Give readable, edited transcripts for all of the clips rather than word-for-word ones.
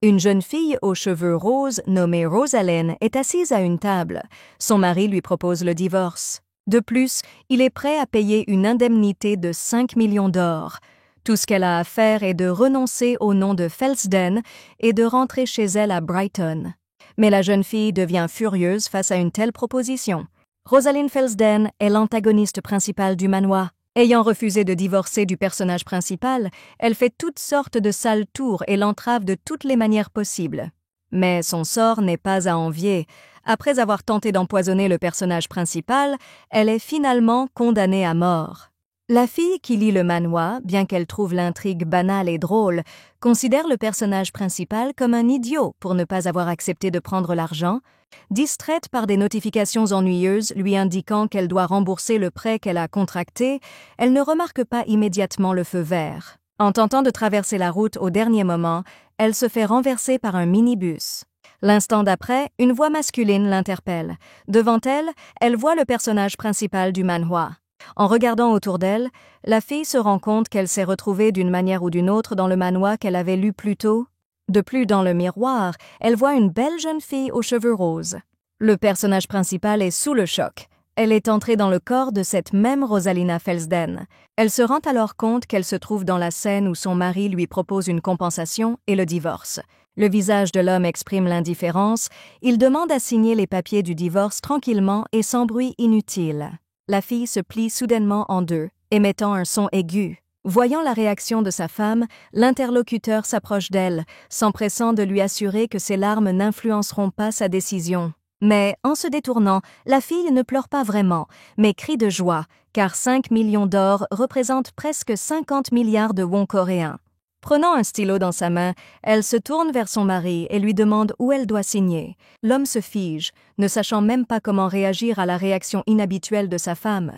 Une jeune fille aux cheveux roses nommée Rosaline est assise à une table. Son mari lui propose le divorce. De plus, il est prêt à payer une indemnité de 5 millions d'or. Tout ce qu'elle a à faire est de renoncer au nom de Felsden et de rentrer chez elle à Brighton. Mais la jeune fille devient furieuse face à une telle proposition. Rosalind Felsden est l'antagoniste principale du manoir. Ayant refusé de divorcer du personnage principal, elle fait toutes sortes de sales tours et l'entrave de toutes les manières possibles. Mais son sort n'est pas à envier. Après avoir tenté d'empoisonner le personnage principal, elle est finalement condamnée à mort. La fille qui lit le manhwa, bien qu'elle trouve l'intrigue banale et drôle, considère le personnage principal comme un idiot pour ne pas avoir accepté de prendre l'argent. Distraite par des notifications ennuyeuses lui indiquant qu'elle doit rembourser le prêt qu'elle a contracté, elle ne remarque pas immédiatement le feu vert. En tentant de traverser la route au dernier moment, elle se fait renverser par un minibus. L'instant d'après, une voix masculine l'interpelle. Devant elle, elle voit le personnage principal du manhwa. En regardant autour d'elle, la fille se rend compte qu'elle s'est retrouvée d'une manière ou d'une autre dans le manhwa qu'elle avait lu plus tôt. De plus, dans le miroir, elle voit une belle jeune fille aux cheveux roses. Le personnage principal est sous le choc. Elle est entrée dans le corps de cette même Rosalina Felsden. Elle se rend alors compte qu'elle se trouve dans la scène où son mari lui propose une compensation et le divorce. Le visage de l'homme exprime l'indifférence. Il demande à signer les papiers du divorce tranquillement et sans bruit inutile. La fille se plie soudainement en deux, émettant un son aigu. Voyant la réaction de sa femme, l'interlocuteur s'approche d'elle, s'empressant de lui assurer que ses larmes n'influenceront pas sa décision. Mais, en se détournant, la fille ne pleure pas vraiment, mais crie de joie, car 5 millions d'or représentent presque 50 milliards de wons coréens. Prenant un stylo dans sa main, elle se tourne vers son mari et lui demande où elle doit signer. L'homme se fige, ne sachant même pas comment réagir à la réaction inhabituelle de sa femme.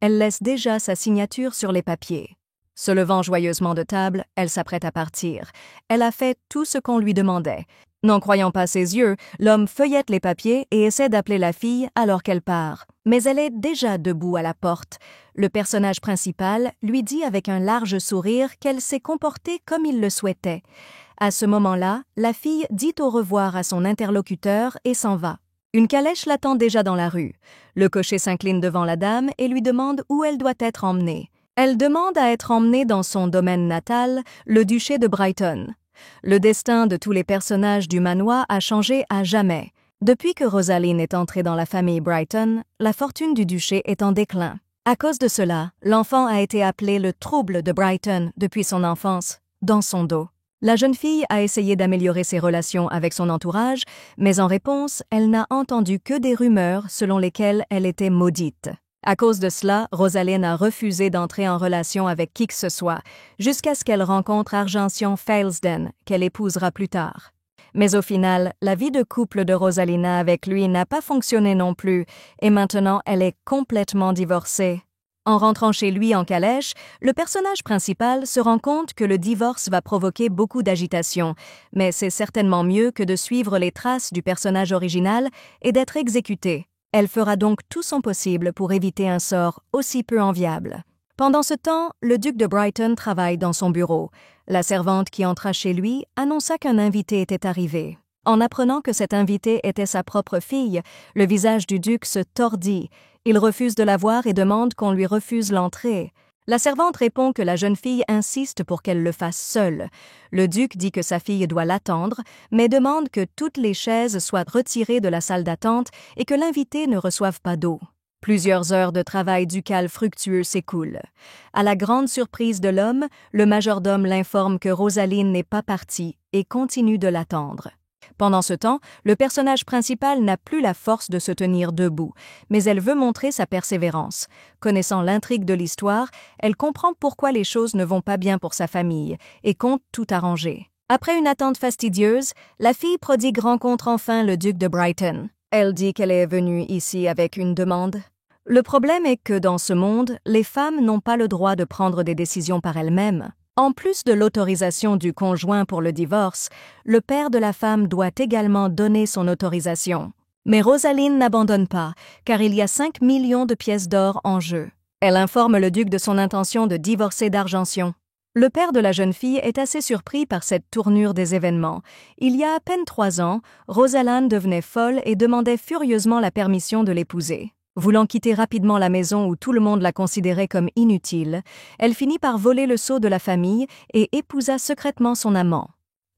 Elle laisse déjà sa signature sur les papiers. Se levant joyeusement de table, elle s'apprête à partir. Elle a fait tout ce qu'on lui demandait. N'en croyant pas ses yeux, l'homme feuillette les papiers et essaie d'appeler la fille alors qu'elle part. Mais elle est déjà debout à la porte. Le personnage principal lui dit avec un large sourire qu'elle s'est comportée comme il le souhaitait. À ce moment-là, la fille dit au revoir à son interlocuteur et s'en va. Une calèche l'attend déjà dans la rue. Le cocher s'incline devant la dame et lui demande où elle doit être emmenée. Elle demande à être emmenée dans son domaine natal, le duché de Brighton. Le destin de tous les personnages du manhwa a changé à jamais. Depuis que Rosaline est entrée dans la famille Brighton, la fortune du duché est en déclin. À cause de cela, l'enfant a été appelé le trouble de Brighton depuis son enfance, dans son dos. La jeune fille a essayé d'améliorer ses relations avec son entourage, mais en réponse, elle n'a entendu que des rumeurs selon lesquelles elle était maudite. À cause de cela, Rosaline a refusé d'entrer en relation avec qui que ce soit, jusqu'à ce qu'elle rencontre Argentian Felsden, qu'elle épousera plus tard. Mais au final, la vie de couple de Rosalina avec lui n'a pas fonctionné non plus, et maintenant elle est complètement divorcée. En rentrant chez lui en calèche, le personnage principal se rend compte que le divorce va provoquer beaucoup d'agitation, mais c'est certainement mieux que de suivre les traces du personnage original et d'être exécuté. Elle fera donc tout son possible pour éviter un sort aussi peu enviable. Pendant ce temps, le duc de Brighton travaille dans son bureau. La servante qui entra chez lui annonça qu'un invité était arrivé. En apprenant que cet invité était sa propre fille, le visage du duc se tordit. Il refuse de la voir et demande qu'on lui refuse l'entrée. La servante répond que la jeune fille insiste pour qu'elle le fasse seule. Le duc dit que sa fille doit l'attendre, mais demande que toutes les chaises soient retirées de la salle d'attente et que l'invité ne reçoive pas d'eau. Plusieurs heures de travail ducal fructueux s'écoulent. À la grande surprise de l'homme, le majordome l'informe que Rosaline n'est pas partie et continue de l'attendre. Pendant ce temps, le personnage principal n'a plus la force de se tenir debout, mais elle veut montrer sa persévérance. Connaissant l'intrigue de l'histoire, elle comprend pourquoi les choses ne vont pas bien pour sa famille et compte tout arranger. Après une attente fastidieuse, la fille prodigue rencontre enfin le duc de Brighton. Elle dit qu'elle est venue ici avec une demande. Le problème est que dans ce monde, les femmes n'ont pas le droit de prendre des décisions par elles-mêmes. En plus de l'autorisation du conjoint pour le divorce, le père de la femme doit également donner son autorisation. Mais Rosaline n'abandonne pas, car il y a 5 millions de pièces d'or en jeu. Elle informe le duc de son intention de divorcer d'Argentian. Le père de la jeune fille est assez surpris par cette tournure des événements. Il y a à peine 3 ans, Rosalind devenait folle et demandait furieusement la permission de l'épouser. Voulant quitter rapidement la maison où tout le monde la considérait comme inutile, elle finit par voler le sceau de la famille et épousa secrètement son amant.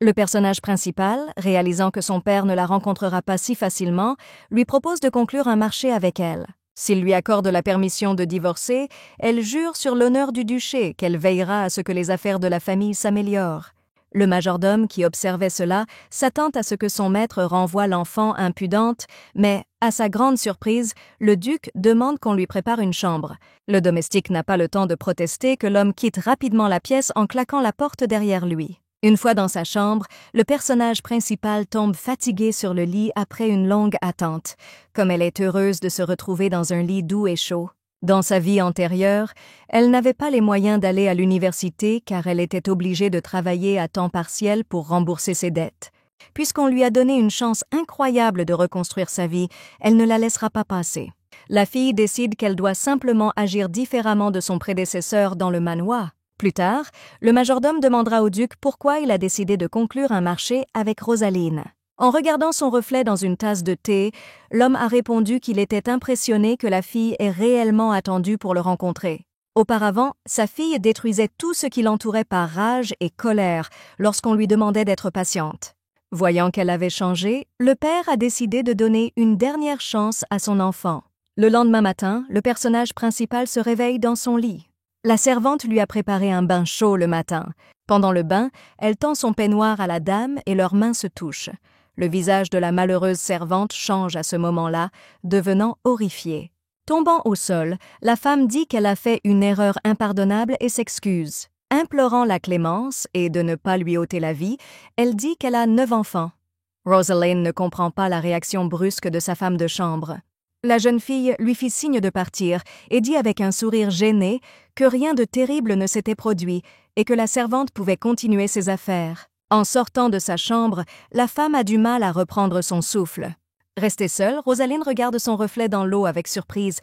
Le personnage principal, réalisant que son père ne la rencontrera pas si facilement, lui propose de conclure un marché avec elle. S'il lui accorde la permission de divorcer, elle jure sur l'honneur du duché qu'elle veillera à ce que les affaires de la famille s'améliorent. Le majordome qui observait cela s'attend à ce que son maître renvoie l'enfant impudente, mais, à sa grande surprise, le duc demande qu'on lui prépare une chambre. Le domestique n'a pas le temps de protester que l'homme quitte rapidement la pièce en claquant la porte derrière lui. Une fois dans sa chambre, le personnage principal tombe fatigué sur le lit après une longue attente, comme elle est heureuse de se retrouver dans un lit doux et chaud. Dans sa vie antérieure, elle n'avait pas les moyens d'aller à l'université car elle était obligée de travailler à temps partiel pour rembourser ses dettes. Puisqu'on lui a donné une chance incroyable de reconstruire sa vie, elle ne la laissera pas passer. La fille décide qu'elle doit simplement agir différemment de son prédécesseur dans le manoir. Plus tard, le majordome demandera au duc pourquoi il a décidé de conclure un marché avec Rosaline. En regardant son reflet dans une tasse de thé, l'homme a répondu qu'il était impressionné que la fille ait réellement attendu pour le rencontrer. Auparavant, sa fille détruisait tout ce qui l'entourait par rage et colère lorsqu'on lui demandait d'être patiente. Voyant qu'elle avait changé, le père a décidé de donner une dernière chance à son enfant. Le lendemain matin, le personnage principal se réveille dans son lit. La servante lui a préparé un bain chaud le matin. Pendant le bain, elle tend son peignoir à la dame et leurs mains se touchent. Le visage de la malheureuse servante change à ce moment-là, devenant horrifié. Tombant au sol, la femme dit qu'elle a fait une erreur impardonnable et s'excuse. Implorant la clémence et de ne pas lui ôter la vie, elle dit qu'elle a 9 enfants. Rosalind ne comprend pas la réaction brusque de sa femme de chambre. La jeune fille lui fit signe de partir et dit avec un sourire gêné que rien de terrible ne s'était produit et que la servante pouvait continuer ses affaires. En sortant de sa chambre, la femme a du mal à reprendre son souffle. Restée seule, Rosalind regarde son reflet dans l'eau avec surprise.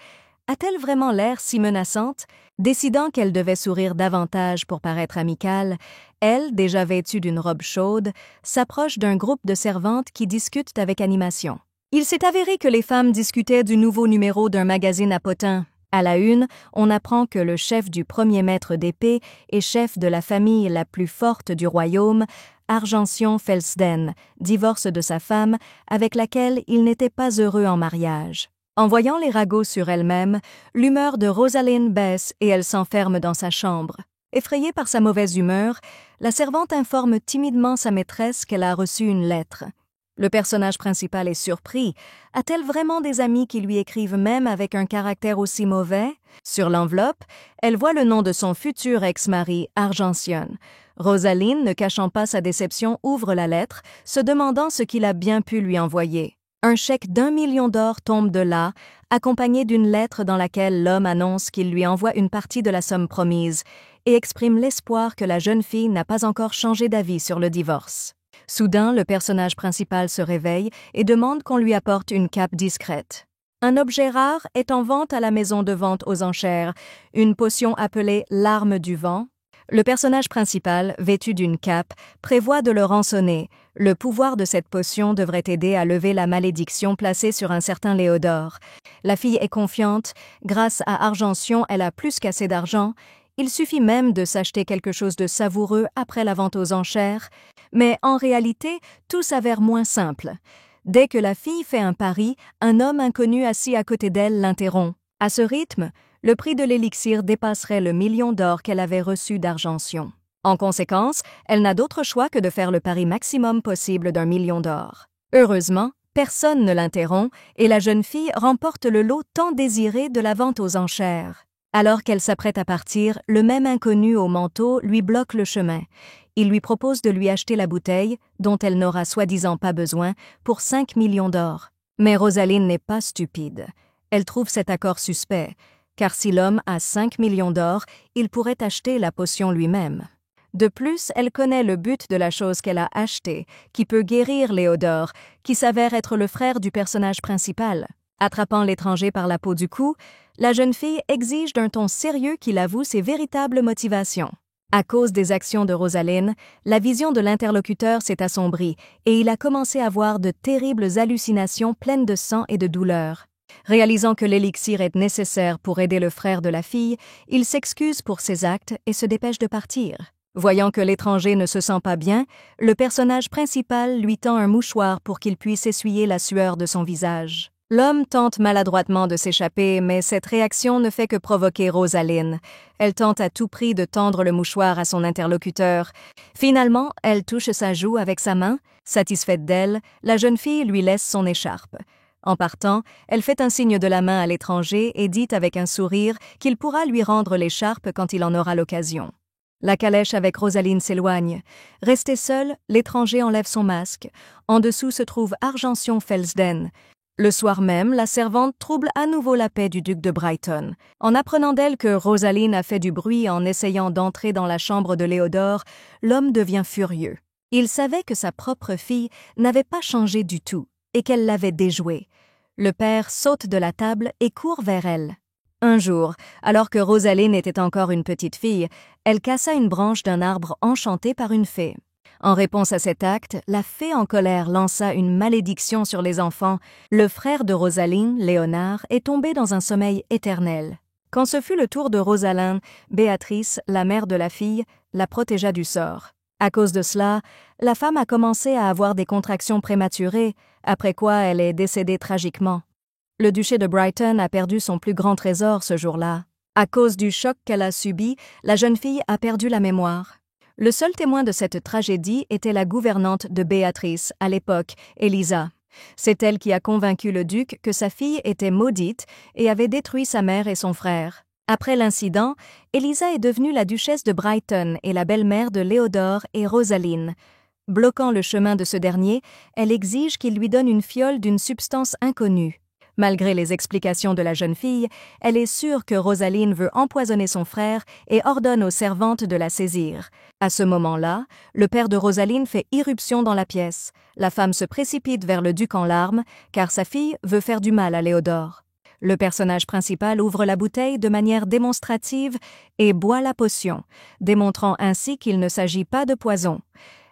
A-t-elle vraiment l'air si menaçante? Décidant qu'elle devait sourire davantage pour paraître amicale, elle, déjà vêtue d'une robe chaude, s'approche d'un groupe de servantes qui discutent avec animation. Il s'est avéré que les femmes discutaient du nouveau numéro d'un magazine à potins. À la une, on apprend que le chef du premier maître d'épée et chef de la famille la plus forte du royaume, Argentian Felsden, divorce de sa femme, avec laquelle il n'était pas heureux en mariage. En voyant les ragots sur elle-même, l'humeur de Rosalind baisse et elle s'enferme dans sa chambre. Effrayée par sa mauvaise humeur, la servante informe timidement sa maîtresse qu'elle a reçu une lettre. Le personnage principal est surpris. A-t-elle vraiment des amis qui lui écrivent même avec un caractère aussi mauvais? Sur l'enveloppe, elle voit le nom de son futur ex-mari, Argentian. Rosaline, ne cachant pas sa déception, ouvre la lettre, se demandant ce qu'il a bien pu lui envoyer. Un chèque d'1 million d'or tombe de là, accompagné d'une lettre dans laquelle l'homme annonce qu'il lui envoie une partie de la somme promise et exprime l'espoir que la jeune fille n'a pas encore changé d'avis sur le divorce. Soudain, le personnage principal se réveille et demande qu'on lui apporte une cape discrète. Un objet rare est en vente à la maison de vente aux enchères, une potion appelée l'Arme du Vent. Le personnage principal, vêtu d'une cape, prévoit de le rançonner. Le pouvoir de cette potion devrait aider à lever la malédiction placée sur un certain Léodore. La fille est confiante, grâce à Argentian, elle a plus qu'assez d'argent. Il suffit même de s'acheter quelque chose de savoureux après la vente aux enchères, mais en réalité, tout s'avère moins simple. Dès que la fille fait un pari, un homme inconnu assis à côté d'elle l'interrompt. À ce rythme, le prix de l'élixir dépasserait le 1 million d'or qu'elle avait reçu d'Argentian. En conséquence, elle n'a d'autre choix que de faire le pari maximum possible d'1 million d'or. Heureusement, personne ne l'interrompt et la jeune fille remporte le lot tant désiré de la vente aux enchères. Alors qu'elle s'apprête à partir, le même inconnu au manteau lui bloque le chemin. Il lui propose de lui acheter la bouteille, dont elle n'aura soi-disant pas besoin, pour 5 millions d'or. Mais Rosaline n'est pas stupide. Elle trouve cet accord suspect, car si l'homme a 5 millions d'or, il pourrait acheter la potion lui-même. De plus, elle connaît le but de la chose qu'elle a achetée, qui peut guérir Léodore, qui s'avère être le frère du personnage principal. Attrapant l'étranger par la peau du cou, la jeune fille exige d'un ton sérieux qu'il avoue ses véritables motivations. À cause des actions de Rosaline, la vision de l'interlocuteur s'est assombrie et il a commencé à voir de terribles hallucinations pleines de sang et de douleur. Réalisant que l'élixir est nécessaire pour aider le frère de la fille, il s'excuse pour ses actes et se dépêche de partir. Voyant que l'étranger ne se sent pas bien, le personnage principal lui tend un mouchoir pour qu'il puisse essuyer la sueur de son visage. L'homme tente maladroitement de s'échapper, mais cette réaction ne fait que provoquer Rosaline. Elle tente à tout prix de tendre le mouchoir à son interlocuteur. Finalement, elle touche sa joue avec sa main. Satisfaite d'elle, la jeune fille lui laisse son écharpe. En partant, elle fait un signe de la main à l'étranger et dit avec un sourire qu'il pourra lui rendre l'écharpe quand il en aura l'occasion. La calèche avec Rosaline s'éloigne. Resté seul, l'étranger enlève son masque. En dessous se trouve Argentium Felsden. Le soir même, la servante trouble à nouveau la paix du duc de Brighton. En apprenant d'elle que Rosaline a fait du bruit en essayant d'entrer dans la chambre de Léodore, l'homme devient furieux. Il savait que sa propre fille n'avait pas changé du tout et qu'elle l'avait déjoué. Le père saute de la table et court vers elle. Un jour, alors que Rosaline était encore une petite fille, elle cassa une branche d'un arbre enchanté par une fée. En réponse à cet acte, la fée en colère lança une malédiction sur les enfants. Le frère de Rosaline, Léonard, est tombé dans un sommeil éternel. Quand ce fut le tour de Rosaline, Béatrice, la mère de la fille, la protégea du sort. À cause de cela, la femme a commencé à avoir des contractions prématurées, après quoi elle est décédée tragiquement. Le duché de Brighton a perdu son plus grand trésor ce jour-là. À cause du choc qu'elle a subi, la jeune fille a perdu la mémoire. Le seul témoin de cette tragédie était la gouvernante de Béatrice, à l'époque, Elisa. C'est elle qui a convaincu le duc que sa fille était maudite et avait détruit sa mère et son frère. Après l'incident, Elisa est devenue la duchesse de Brighton et la belle-mère de Léodore et Rosaline. Bloquant le chemin de ce dernier, elle exige qu'il lui donne une fiole d'une substance inconnue. Malgré les explications de la jeune fille, elle est sûre que Rosaline veut empoisonner son frère et ordonne aux servantes de la saisir. À ce moment-là, le père de Rosaline fait irruption dans la pièce. La femme se précipite vers le duc en larmes, car sa fille veut faire du mal à Léodore. Le personnage principal ouvre la bouteille de manière démonstrative et boit la potion, démontrant ainsi qu'il ne s'agit pas de poison.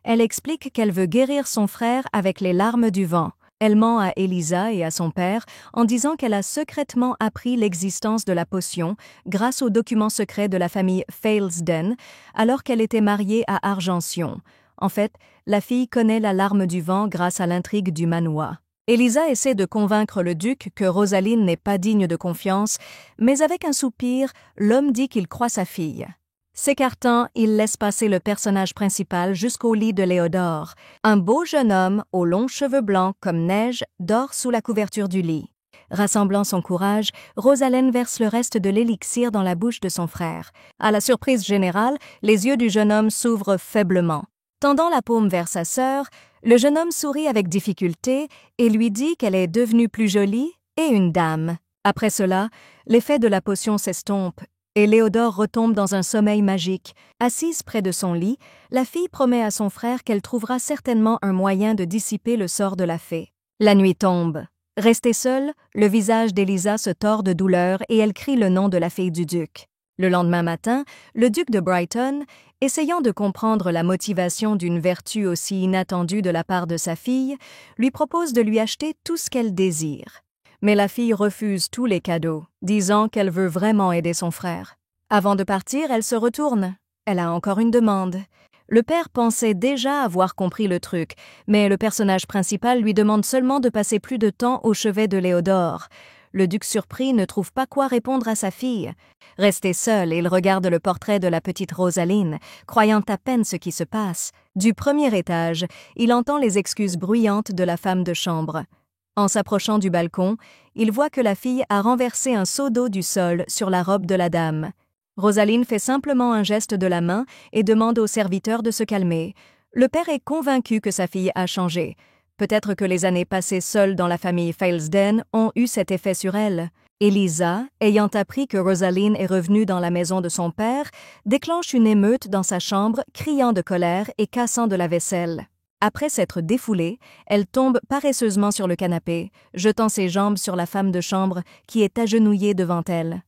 Elle explique qu'elle veut guérir son frère avec les larmes du vent. Elle ment à Elisa et à son père en disant qu'elle a secrètement appris l'existence de la potion grâce aux documents secrets de la famille Felsden alors qu'elle était mariée à Argentium. En fait, la fille connaît la larme du vent grâce à l'intrigue du manoir. Elisa essaie de convaincre le duc que Rosaline n'est pas digne de confiance, mais avec un soupir, l'homme dit qu'il croit sa fille. S'écartant, il laisse passer le personnage principal jusqu'au lit de Léodore. Un beau jeune homme, aux longs cheveux blancs comme neige, dort sous la couverture du lit. Rassemblant son courage, Rosaline verse le reste de l'élixir dans la bouche de son frère. À la surprise générale, les yeux du jeune homme s'ouvrent faiblement. Tendant la paume vers sa sœur, le jeune homme sourit avec difficulté et lui dit qu'elle est devenue plus jolie et une dame. Après cela, l'effet de la potion s'estompe et Léodore retombe dans un sommeil magique. Assise près de son lit, la fille promet à son frère qu'elle trouvera certainement un moyen de dissiper le sort de la fée. La nuit tombe. Restée seule, le visage d'Elisa se tord de douleur et elle crie le nom de la fille du duc. Le lendemain matin, le duc de Brighton, essayant de comprendre la motivation d'une vertu aussi inattendue de la part de sa fille, lui propose de lui acheter tout ce qu'elle désire. Mais la fille refuse tous les cadeaux, disant qu'elle veut vraiment aider son frère. Avant de partir, elle se retourne. Elle a encore une demande. Le père pensait déjà avoir compris le truc, mais le personnage principal lui demande seulement de passer plus de temps au chevet de Léodore. Le duc surpris ne trouve pas quoi répondre à sa fille. Resté seul, il regarde le portrait de la petite Rosaline, croyant à peine ce qui se passe. Du premier étage, il entend les excuses bruyantes de la femme de chambre. En s'approchant du balcon, il voit que la fille a renversé un seau d'eau du sol sur la robe de la dame. Rosaline fait simplement un geste de la main et demande au serviteur de se calmer. Le père est convaincu que sa fille a changé. Peut-être que les années passées seules dans la famille Felsden ont eu cet effet sur elle. Elisa, ayant appris que Rosaline est revenue dans la maison de son père, déclenche une émeute dans sa chambre, criant de colère et cassant de la vaisselle. Après s'être défoulée, elle tombe paresseusement sur le canapé, jetant ses jambes sur la femme de chambre qui est agenouillée devant elle.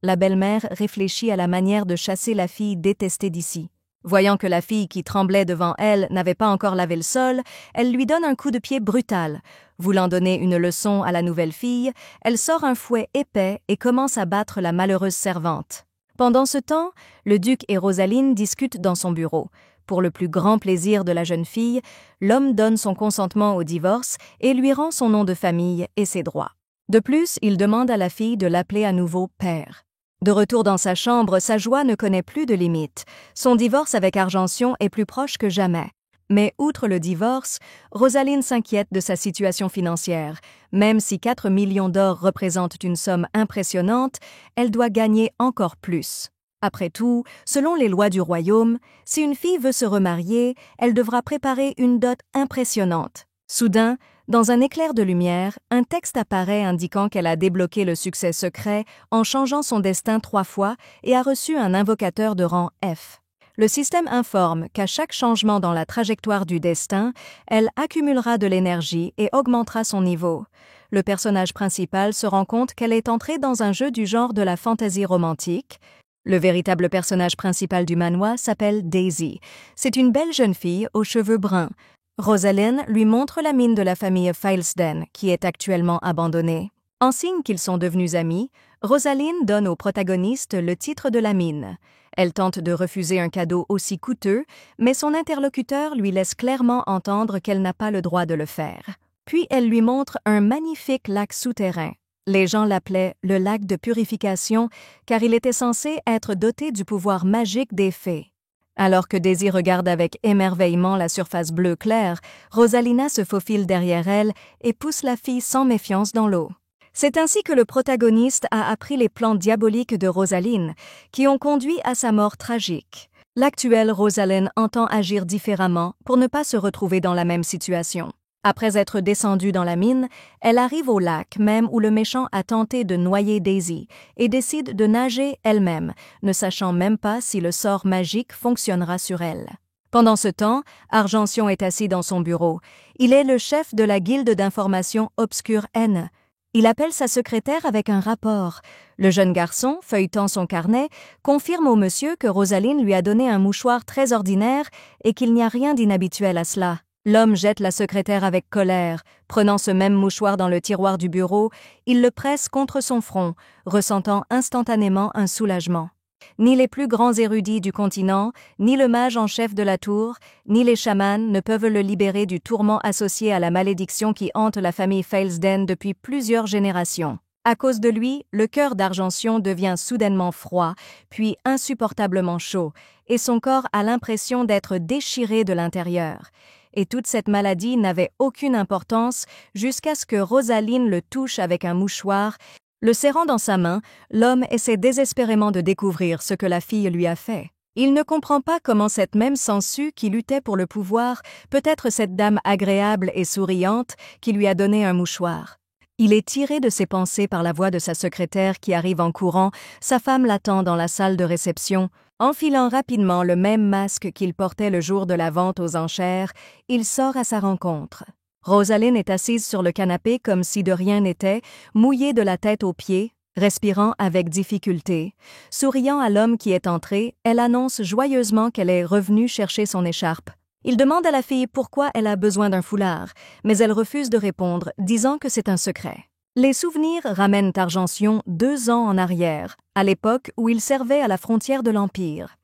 La belle-mère réfléchit à la manière de chasser la fille détestée d'ici. Voyant que la fille qui tremblait devant elle n'avait pas encore lavé le sol, elle lui donne un coup de pied brutal. Voulant donner une leçon à la nouvelle fille, elle sort un fouet épais et commence à battre la malheureuse servante. Pendant ce temps, le duc et Rosaline discutent dans son bureau. Pour le plus grand plaisir de la jeune fille, l'homme donne son consentement au divorce et lui rend son nom de famille et ses droits. De plus, il demande à la fille de l'appeler à nouveau « père ». De retour dans sa chambre, sa joie ne connaît plus de limites. Son divorce avec Argention est plus proche que jamais. Mais outre le divorce, Rosaline s'inquiète de sa situation financière. Même si 4 millions d'or représentent une somme impressionnante, elle doit gagner encore plus. Après tout, selon les lois du royaume, si une fille veut se remarier, elle devra préparer une dot impressionnante. Soudain, dans un éclair de lumière, un texte apparaît indiquant qu'elle a débloqué le succès secret en changeant son destin 3 fois et a reçu un invocateur de rang F. Le système informe qu'à chaque changement dans la trajectoire du destin, elle accumulera de l'énergie et augmentera son niveau. Le personnage principal se rend compte qu'elle est entrée dans un jeu du genre de la fantaisie romantique. Le véritable personnage principal du manhwa s'appelle Daisy. C'est une belle jeune fille aux cheveux bruns. Rosaline lui montre la mine de la famille Filesden, qui est actuellement abandonnée. En signe qu'ils sont devenus amis, Rosaline donne au protagoniste le titre de la mine. Elle tente de refuser un cadeau aussi coûteux, mais son interlocuteur lui laisse clairement entendre qu'elle n'a pas le droit de le faire. Puis elle lui montre un magnifique lac souterrain. Les gens l'appelaient le lac de purification, car il était censé être doté du pouvoir magique des fées. Alors que Daisy regarde avec émerveillement la surface bleue claire, Rosalina se faufile derrière elle et pousse la fille sans méfiance dans l'eau. C'est ainsi que le protagoniste a appris les plans diaboliques de Rosaline, qui ont conduit à sa mort tragique. L'actuelle Rosaline entend agir différemment pour ne pas se retrouver dans la même situation. Après être descendue dans la mine, elle arrive au lac même où le méchant a tenté de noyer Daisy et décide de nager elle-même, ne sachant même pas si le sort magique fonctionnera sur elle. Pendant ce temps, Argention est assis dans son bureau. Il est le chef de la guilde d'information Obscure N. Il appelle sa secrétaire avec un rapport. Le jeune garçon, feuilletant son carnet, confirme au monsieur que Rosaline lui a donné un mouchoir très ordinaire et qu'il n'y a rien d'inhabituel à cela. L'homme jette la secrétaire avec colère. Prenant ce même mouchoir dans le tiroir du bureau, il le presse contre son front, ressentant instantanément un soulagement. Ni les plus grands érudits du continent, ni le mage en chef de la tour, ni les chamans ne peuvent le libérer du tourment associé à la malédiction qui hante la famille Filesden depuis plusieurs générations. À cause de lui, le cœur d'Argention devient soudainement froid, puis insupportablement chaud, et son corps a l'impression d'être déchiré de l'intérieur. Et toute cette maladie n'avait aucune importance jusqu'à ce que Rosaline le touche avec un mouchoir. Le serrant dans sa main, l'homme essaie désespérément de découvrir ce que la fille lui a fait. Il ne comprend pas comment cette même sangsue qui luttait pour le pouvoir peut être cette dame agréable et souriante qui lui a donné un mouchoir. Il est tiré de ses pensées par la voix de sa secrétaire qui arrive en courant. Sa femme l'attend dans la salle de réception. Enfilant rapidement le même masque qu'il portait le jour de la vente aux enchères, il sort à sa rencontre. Rosaline est assise sur le canapé comme si de rien n'était, mouillée de la tête aux pieds, respirant avec difficulté. Souriant à l'homme qui est entré, elle annonce joyeusement qu'elle est revenue chercher son écharpe. Il demande à la fille pourquoi elle a besoin d'un foulard, mais elle refuse de répondre, disant que c'est un secret. Les souvenirs ramènent Argention 2 ans en arrière, à l'époque où il servait à la frontière de l'Empire.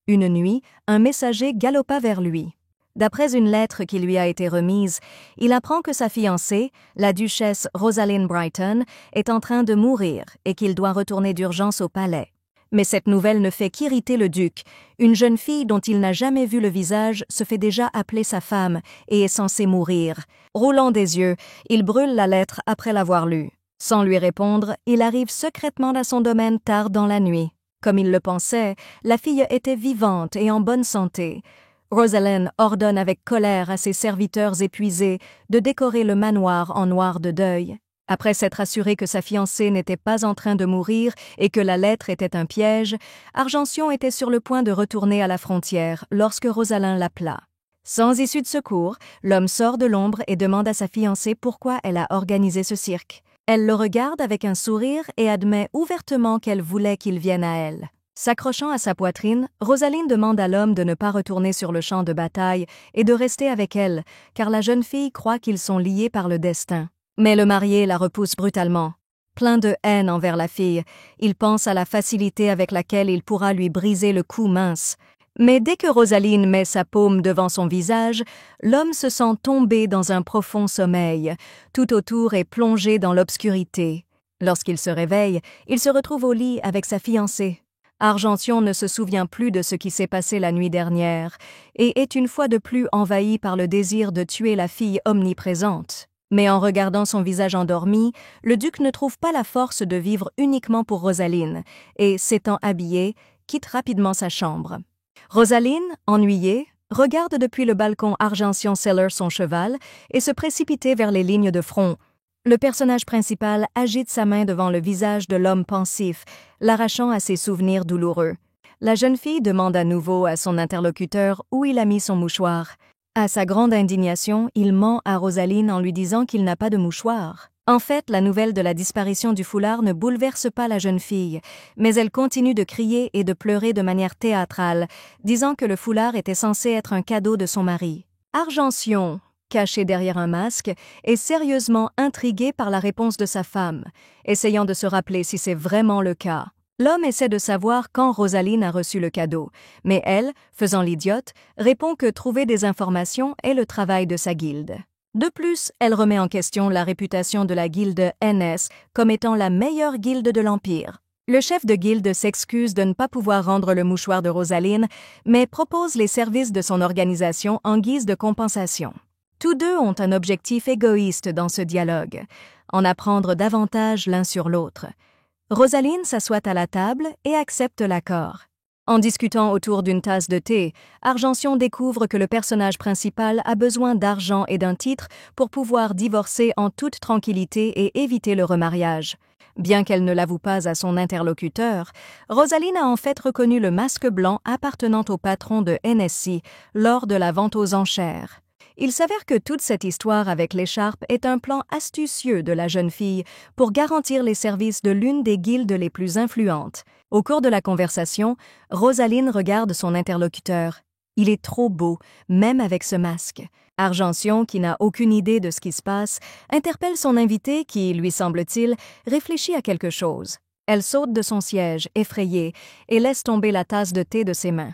Une nuit, un messager galopa vers lui. D'après une lettre qui lui a été remise, il apprend que sa fiancée, la duchesse Rosaline Brighton, est en train de mourir et qu'il doit retourner d'urgence au palais. Mais cette nouvelle ne fait qu'irriter le duc. Une jeune fille dont il n'a jamais vu le visage se fait déjà appeler sa femme et est censée mourir. Roulant des yeux, il brûle la lettre après l'avoir lue. Sans lui répondre, il arrive secrètement à son domaine tard dans la nuit. Comme il le pensait, la fille était vivante et en bonne santé. Rosaline ordonne avec colère à ses serviteurs épuisés de décorer le manoir en noir de deuil. Après s'être assuré que sa fiancée n'était pas en train de mourir et que la lettre était un piège, Argention était sur le point de retourner à la frontière lorsque Rosaline l'appela. Sans issue de secours, l'homme sort de l'ombre et demande à sa fiancée pourquoi elle a organisé ce cirque. Elle le regarde avec un sourire et admet ouvertement qu'elle voulait qu'il vienne à elle. S'accrochant à sa poitrine, Rosaline demande à l'homme de ne pas retourner sur le champ de bataille et de rester avec elle, car la jeune fille croit qu'ils sont liés par le destin. Mais le marié la repousse brutalement. Plein de haine envers la fille, il pense à la facilité avec laquelle il pourra lui briser le cou mince. Mais dès que Rosaline met sa paume devant son visage, l'homme se sent tomber dans un profond sommeil. Tout autour est plongé dans l'obscurité. Lorsqu'il se réveille, il se retrouve au lit avec sa fiancée. Argention ne se souvient plus de ce qui s'est passé la nuit dernière et est une fois de plus envahi par le désir de tuer la fille omniprésente. Mais en regardant son visage endormi, le duc ne trouve pas la force de vivre uniquement pour Rosaline et, s'étant habillé, quitte rapidement sa chambre. Rosaline, ennuyée, regarde depuis le balcon Argention Seller son cheval et se précipiter vers les lignes de front. Le personnage principal agite sa main devant le visage de l'homme pensif, l'arrachant à ses souvenirs douloureux. La jeune fille demande à nouveau à son interlocuteur où il a mis son mouchoir. À sa grande indignation, il ment à Rosaline en lui disant qu'il n'a pas de mouchoir. En fait, la nouvelle de la disparition du foulard ne bouleverse pas la jeune fille, mais elle continue de crier et de pleurer de manière théâtrale, disant que le foulard était censé être un cadeau de son mari. Argention, caché derrière un masque, est sérieusement intrigué par la réponse de sa femme, essayant de se rappeler si c'est vraiment le cas. L'homme essaie de savoir quand Rosaline a reçu le cadeau, mais elle, faisant l'idiote, répond que trouver des informations est le travail de sa guilde. De plus, elle remet en question la réputation de la guilde NS comme étant la meilleure guilde de l'Empire. Le chef de guilde s'excuse de ne pas pouvoir rendre le mouchoir de Rosaline, mais propose les services de son organisation en guise de compensation. Tous deux ont un objectif égoïste dans ce dialogue, en apprendre davantage l'un sur l'autre. Rosaline s'assoit à la table et accepte l'accord. En discutant autour d'une tasse de thé, Argention découvre que le personnage principal a besoin d'argent et d'un titre pour pouvoir divorcer en toute tranquillité et éviter le remariage. Bien qu'elle ne l'avoue pas à son interlocuteur, Rosaline a en fait reconnu le masque blanc appartenant au patron de NSC lors de la vente aux enchères. Il s'avère que toute cette histoire avec l'écharpe est un plan astucieux de la jeune fille pour garantir les services de l'une des guildes les plus influentes. Au cours de la conversation, Rosaline regarde son interlocuteur. Il est trop beau, même avec ce masque. Argention, qui n'a aucune idée de ce qui se passe, interpelle son invité qui, lui semble-t-il, réfléchit à quelque chose. Elle saute de son siège, effrayée, et laisse tomber la tasse de thé de ses mains.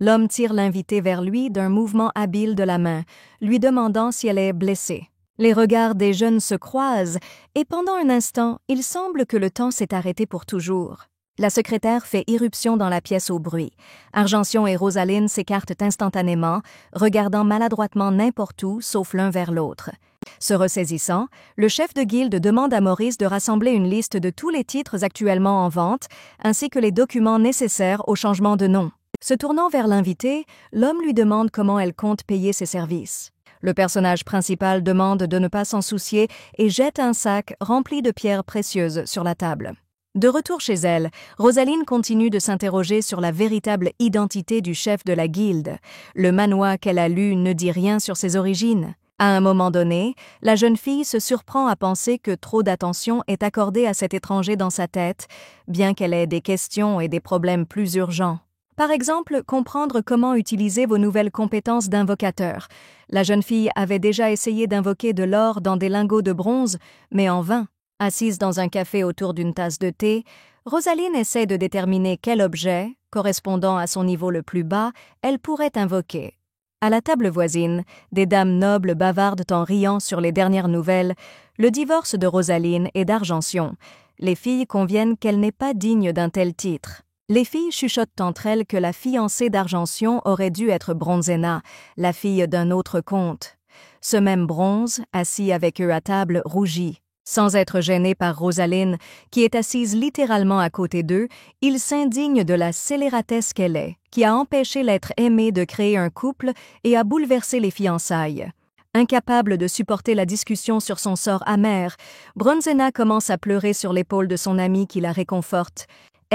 L'homme tire l'invité vers lui d'un mouvement habile de la main, lui demandant si elle est blessée. Les regards des jeunes se croisent, et pendant un instant, il semble que le temps s'est arrêté pour toujours. La secrétaire fait irruption dans la pièce au bruit. Argention et Rosaline s'écartent instantanément, regardant maladroitement n'importe où, sauf l'un vers l'autre. Se ressaisissant, le chef de guilde demande à Maurice de rassembler une liste de tous les titres actuellement en vente, ainsi que les documents nécessaires au changement de nom. Se tournant vers l'invité, l'homme lui demande comment elle compte payer ses services. Le personnage principal demande de ne pas s'en soucier et jette un sac rempli de pierres précieuses sur la table. De retour chez elle, Rosaline continue de s'interroger sur la véritable identité du chef de la guilde. Le manhwa qu'elle a lu ne dit rien sur ses origines. À un moment donné, la jeune fille se surprend à penser que trop d'attention est accordée à cet étranger dans sa tête, bien qu'elle ait des questions et des problèmes plus urgents. Par exemple, comprendre comment utiliser vos nouvelles compétences d'invocateur. La jeune fille avait déjà essayé d'invoquer de l'or dans des lingots de bronze, mais en vain. Assise dans un café autour d'une tasse de thé, Rosaline essaie de déterminer quel objet, correspondant à son niveau le plus bas, elle pourrait invoquer. À la table voisine, des dames nobles bavardent en riant sur les dernières nouvelles, le divorce de Rosaline et d'Argention. Les filles conviennent qu'elle n'est pas digne d'un tel titre. Les filles chuchotent entre elles que la fiancée d'Argention aurait dû être Bronzena, la fille d'un autre comte. Ce même Bronze, assis avec eux à table, rougit. Sans être gêné par Rosaline, qui est assise littéralement à côté d'eux, il s'indigne de la scélératesse qu'elle est, qui a empêché l'être aimé de créer un couple et a bouleversé les fiançailles. Incapable de supporter la discussion sur son sort amer, Bronzena commence à pleurer sur l'épaule de son amie qui la réconforte.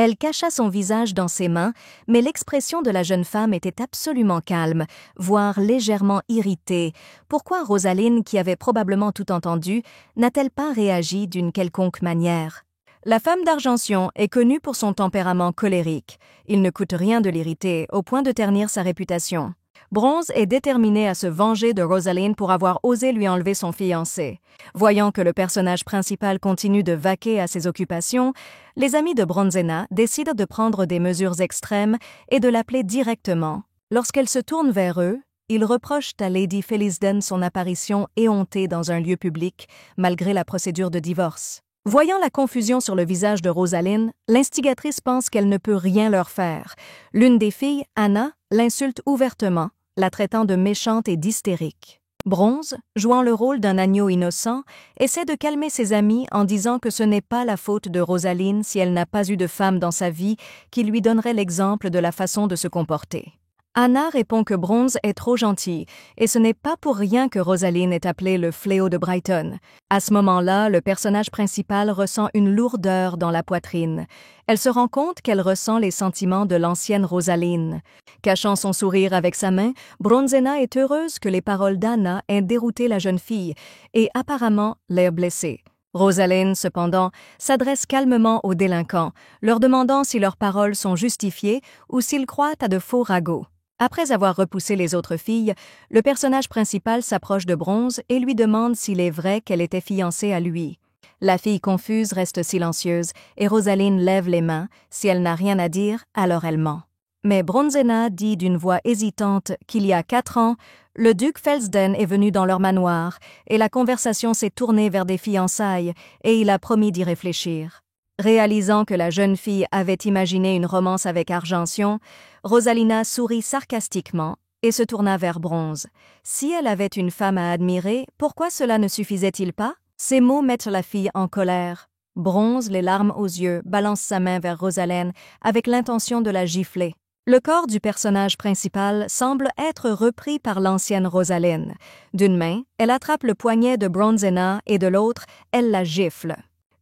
Elle cacha son visage dans ses mains, mais l'expression de la jeune femme était absolument calme, voire légèrement irritée. Pourquoi Rosaline, qui avait probablement tout entendu, n'a-t-elle pas réagi d'une quelconque manière? La femme d'Argention est connue pour son tempérament colérique. Il ne coûte rien de l'irriter, au point de ternir sa réputation. Bronze est déterminé à se venger de Rosaline pour avoir osé lui enlever son fiancé. Voyant que le personnage principal continue de vaquer à ses occupations, les amis de Bronzena décident de prendre des mesures extrêmes et de l'appeler directement. Lorsqu'elle se tourne vers eux, ils reprochent à Lady Felisden son apparition éhontée dans un lieu public, malgré la procédure de divorce. Voyant la confusion sur le visage de Rosaline, l'instigatrice pense qu'elle ne peut rien leur faire. L'une des filles, Anna, l'insulte ouvertement, la traitant de méchante et d'hystérique. Bronze, jouant le rôle d'un agneau innocent, essaie de calmer ses amis en disant que ce n'est pas la faute de Rosaline si elle n'a pas eu de femme dans sa vie qui lui donnerait l'exemple de la façon de se comporter. Anna répond que Bronze est trop gentille, et ce n'est pas pour rien que Rosaline est appelée le fléau de Brighton. À ce moment-là, le personnage principal ressent une lourdeur dans la poitrine. Elle se rend compte qu'elle ressent les sentiments de l'ancienne Rosaline. Cachant son sourire avec sa main, Bronzena est heureuse que les paroles d'Anna aient dérouté la jeune fille, et apparemment l'air blessée. Rosaline, cependant, s'adresse calmement aux délinquants, leur demandant si leurs paroles sont justifiées ou s'ils croient à de faux ragots. Après avoir repoussé les autres filles, le personnage principal s'approche de Bronze et lui demande s'il est vrai qu'elle était fiancée à lui. La fille confuse reste silencieuse et Rosaline lève les mains. Si elle n'a rien à dire, alors elle ment. Mais Bronzena dit d'une voix hésitante qu'il y a 4 ans, le duc Felsden est venu dans leur manoir et la conversation s'est tournée vers des fiançailles et il a promis d'y réfléchir. Réalisant que la jeune fille avait imaginé une romance avec Argention, Rosalina sourit sarcastiquement et se tourna vers Bronze. Si elle avait une femme à admirer, pourquoi cela ne suffisait-il pas? Ces mots mettent la fille en colère. Bronze, les larmes aux yeux, balance sa main vers Rosaline avec l'intention de la gifler. Le corps du personnage principal semble être repris par l'ancienne Rosaline. D'une main, elle attrape le poignet de Bronzena et de l'autre, elle la gifle.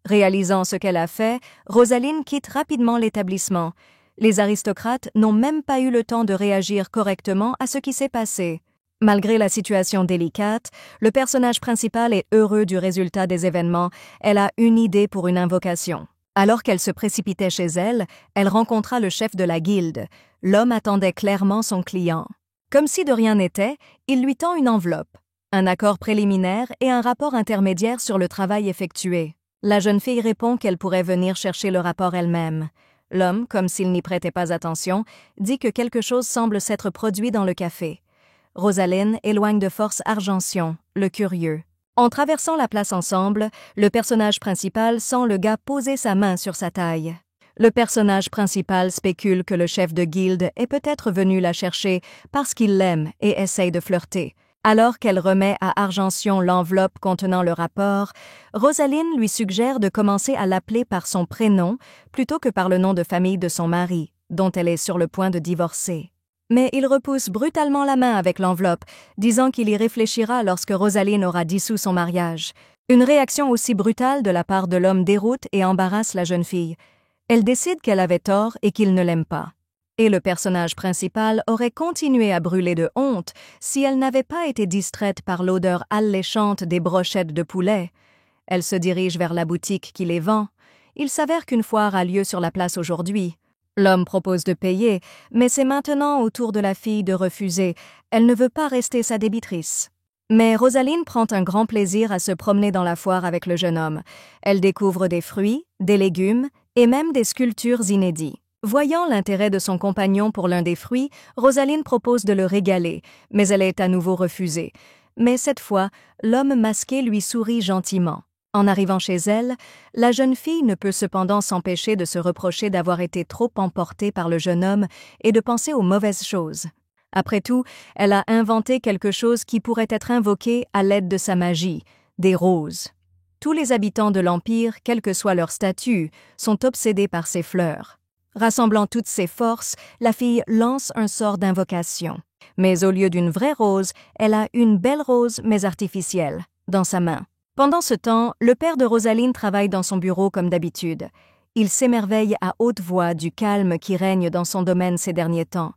Réalisant ce qu'elle a fait, Rosaline quitte rapidement l'établissement. Les aristocrates n'ont même pas eu le temps de réagir correctement à ce qui s'est passé. Malgré la situation délicate, le personnage principal est heureux du résultat des événements. Elle a une idée pour une invocation. Alors qu'elle se précipitait chez elle, elle rencontra le chef de la guilde. L'homme attendait clairement son client. Comme si de rien n'était, il lui tend une enveloppe, un accord préliminaire et un rapport intermédiaire sur le travail effectué. La jeune fille répond qu'elle pourrait venir chercher le rapport elle-même. L'homme, comme s'il n'y prêtait pas attention, dit que quelque chose semble s'être produit dans le café. Rosaline éloigne de force Argention, le curieux. En traversant la place ensemble, le personnage principal sent le gars poser sa main sur sa taille. Le personnage principal spécule que le chef de guilde est peut-être venu la chercher parce qu'il l'aime et essaye de flirter. Alors qu'elle remet à Argention l'enveloppe contenant le rapport, Rosaline lui suggère de commencer à l'appeler par son prénom plutôt que par le nom de famille de son mari, dont elle est sur le point de divorcer. Mais il repousse brutalement la main avec l'enveloppe, disant qu'il y réfléchira lorsque Rosaline aura dissous son mariage. Une réaction aussi brutale de la part de l'homme déroute et embarrasse la jeune fille. Elle décide qu'elle avait tort et qu'il ne l'aime pas. Et le personnage principal aurait continué à brûler de honte si elle n'avait pas été distraite par l'odeur alléchante des brochettes de poulet. Elle se dirige vers la boutique qui les vend. Il s'avère qu'une foire a lieu sur la place aujourd'hui. L'homme propose de payer, mais c'est maintenant au tour de la fille de refuser. Elle ne veut pas rester sa débitrice. Mais Rosaline prend un grand plaisir à se promener dans la foire avec le jeune homme. Elle découvre des fruits, des légumes et même des sculptures inédites. Voyant l'intérêt de son compagnon pour l'un des fruits, Rosaline propose de le régaler, mais elle est à nouveau refusée. Mais cette fois, l'homme masqué lui sourit gentiment. En arrivant chez elle, la jeune fille ne peut cependant s'empêcher de se reprocher d'avoir été trop emportée par le jeune homme et de penser aux mauvaises choses. Après tout, elle a inventé quelque chose qui pourrait être invoqué à l'aide de sa magie, des roses. Tous les habitants de l'Empire, quel que soit leur statut, sont obsédés par ces fleurs. Rassemblant toutes ses forces, la fille lance un sort d'invocation. Mais au lieu d'une vraie rose, elle a une belle rose mais artificielle, dans sa main. Pendant ce temps, le père de Rosaline travaille dans son bureau comme d'habitude. il s'émerveille à haute voix du calme qui règne dans son domaine ces derniers temps.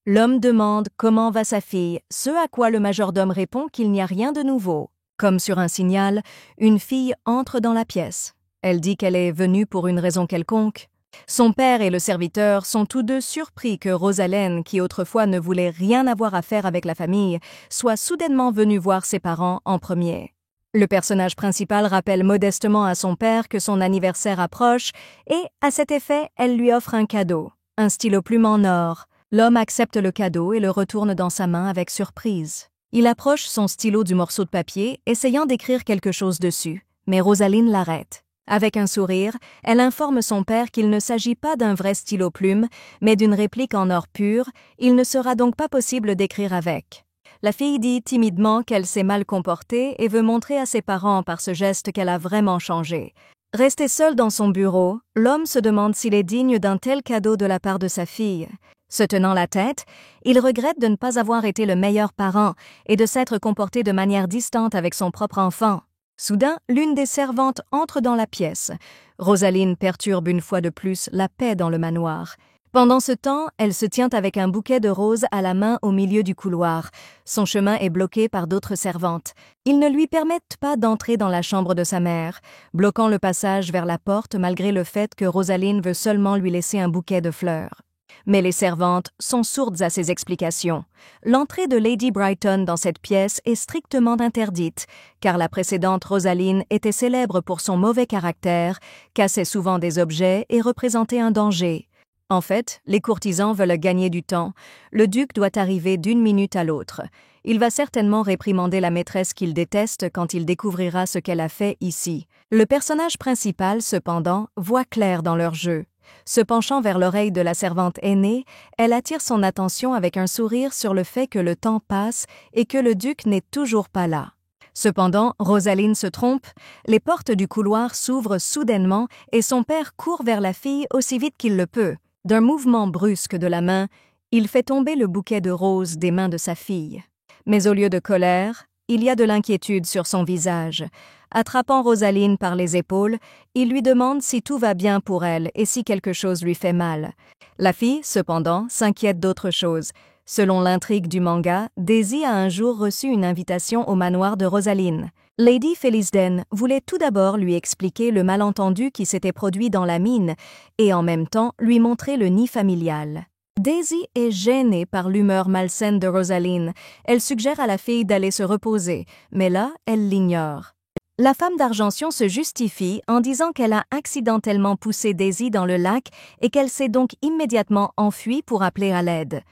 L'homme demande comment va sa fille, ce à quoi le majordome répond qu'il n'y a rien de nouveau. Comme sur un signal, une fille entre dans la pièce. Elle dit qu'elle est venue pour une raison quelconque. Son père et le serviteur sont tous deux surpris que Rosalyn, qui autrefois ne voulait rien avoir à faire avec la famille, soit soudainement venue voir ses parents en premier. Le personnage principal rappelle modestement à son père que son anniversaire approche et, à cet effet, elle lui offre un cadeau, un stylo-plume en or. L'homme accepte le cadeau et le retourne dans sa main avec surprise. Il approche son stylo du morceau de papier, essayant d'écrire quelque chose dessus, mais Rosalyn l'arrête. Avec un sourire, elle informe son père qu'il ne s'agit pas d'un vrai stylo-plume, mais d'une réplique en or pur, il ne sera donc pas possible d'écrire avec. La fille dit timidement qu'elle s'est mal comportée et veut montrer à ses parents par ce geste qu'elle a vraiment changé. Resté seul dans son bureau, l'homme se demande s'il est digne d'un tel cadeau de la part de sa fille. Se tenant la tête, il regrette de ne pas avoir été le meilleur parent et de s'être comporté de manière distante avec son propre enfant. Soudain, l'une des servantes entre dans la pièce. Rosalyn perturbe une fois de plus la paix dans le manoir. Pendant ce temps, elle se tient avec un bouquet de roses à la main au milieu du couloir. Son chemin est bloqué par d'autres servantes. Ils ne lui permettent pas d'entrer dans la chambre de sa mère, bloquant le passage vers la porte malgré le fait que Rosalyn veut seulement lui laisser un bouquet de fleurs. Mais les servantes sont sourdes à ces explications. L'entrée de Lady Brighton dans cette pièce est strictement interdite, car la précédente Rosalyn était célèbre pour son mauvais caractère, cassait souvent des objets et représentait un danger. En fait, les courtisans veulent gagner du temps. Le duc doit arriver d'une minute à l'autre. Il va certainement réprimander la maîtresse qu'il déteste quand il découvrira ce qu'elle a fait ici. Le personnage principal, cependant, voit clair dans leur jeu. Se penchant vers l'oreille de la servante aînée, elle attire son attention avec un sourire sur le fait que le temps passe et que le duc n'est toujours pas là. Cependant, Rosalyn se trompe, les portes du couloir s'ouvrent soudainement et son père court vers la fille aussi vite qu'il le peut. D'un mouvement brusque de la main, il fait tomber le bouquet de roses des mains de sa fille. Mais au lieu de colère, il y a de l'inquiétude sur son visage. Attrapant Rosalyn par les épaules, il lui demande si tout va bien pour elle et si quelque chose lui fait mal. La fille, cependant, s'inquiète d'autre chose. Selon l'intrigue du manga, Daisy a un jour reçu une invitation au manoir de Rosalyn. Lady Felisden voulait tout d'abord lui expliquer le malentendu qui s'était produit dans la mine et en même temps lui montrer le nid familial. Daisy est gênée par l'humeur malsaine de Rosalyn. Elle suggère à la fille d'aller se reposer, mais là, elle l'ignore. La femme d'Argentium se justifie en disant qu'elle a accidentellement poussé Daisy dans le lac et qu'elle s'est donc immédiatement enfuie pour appeler à l'aide.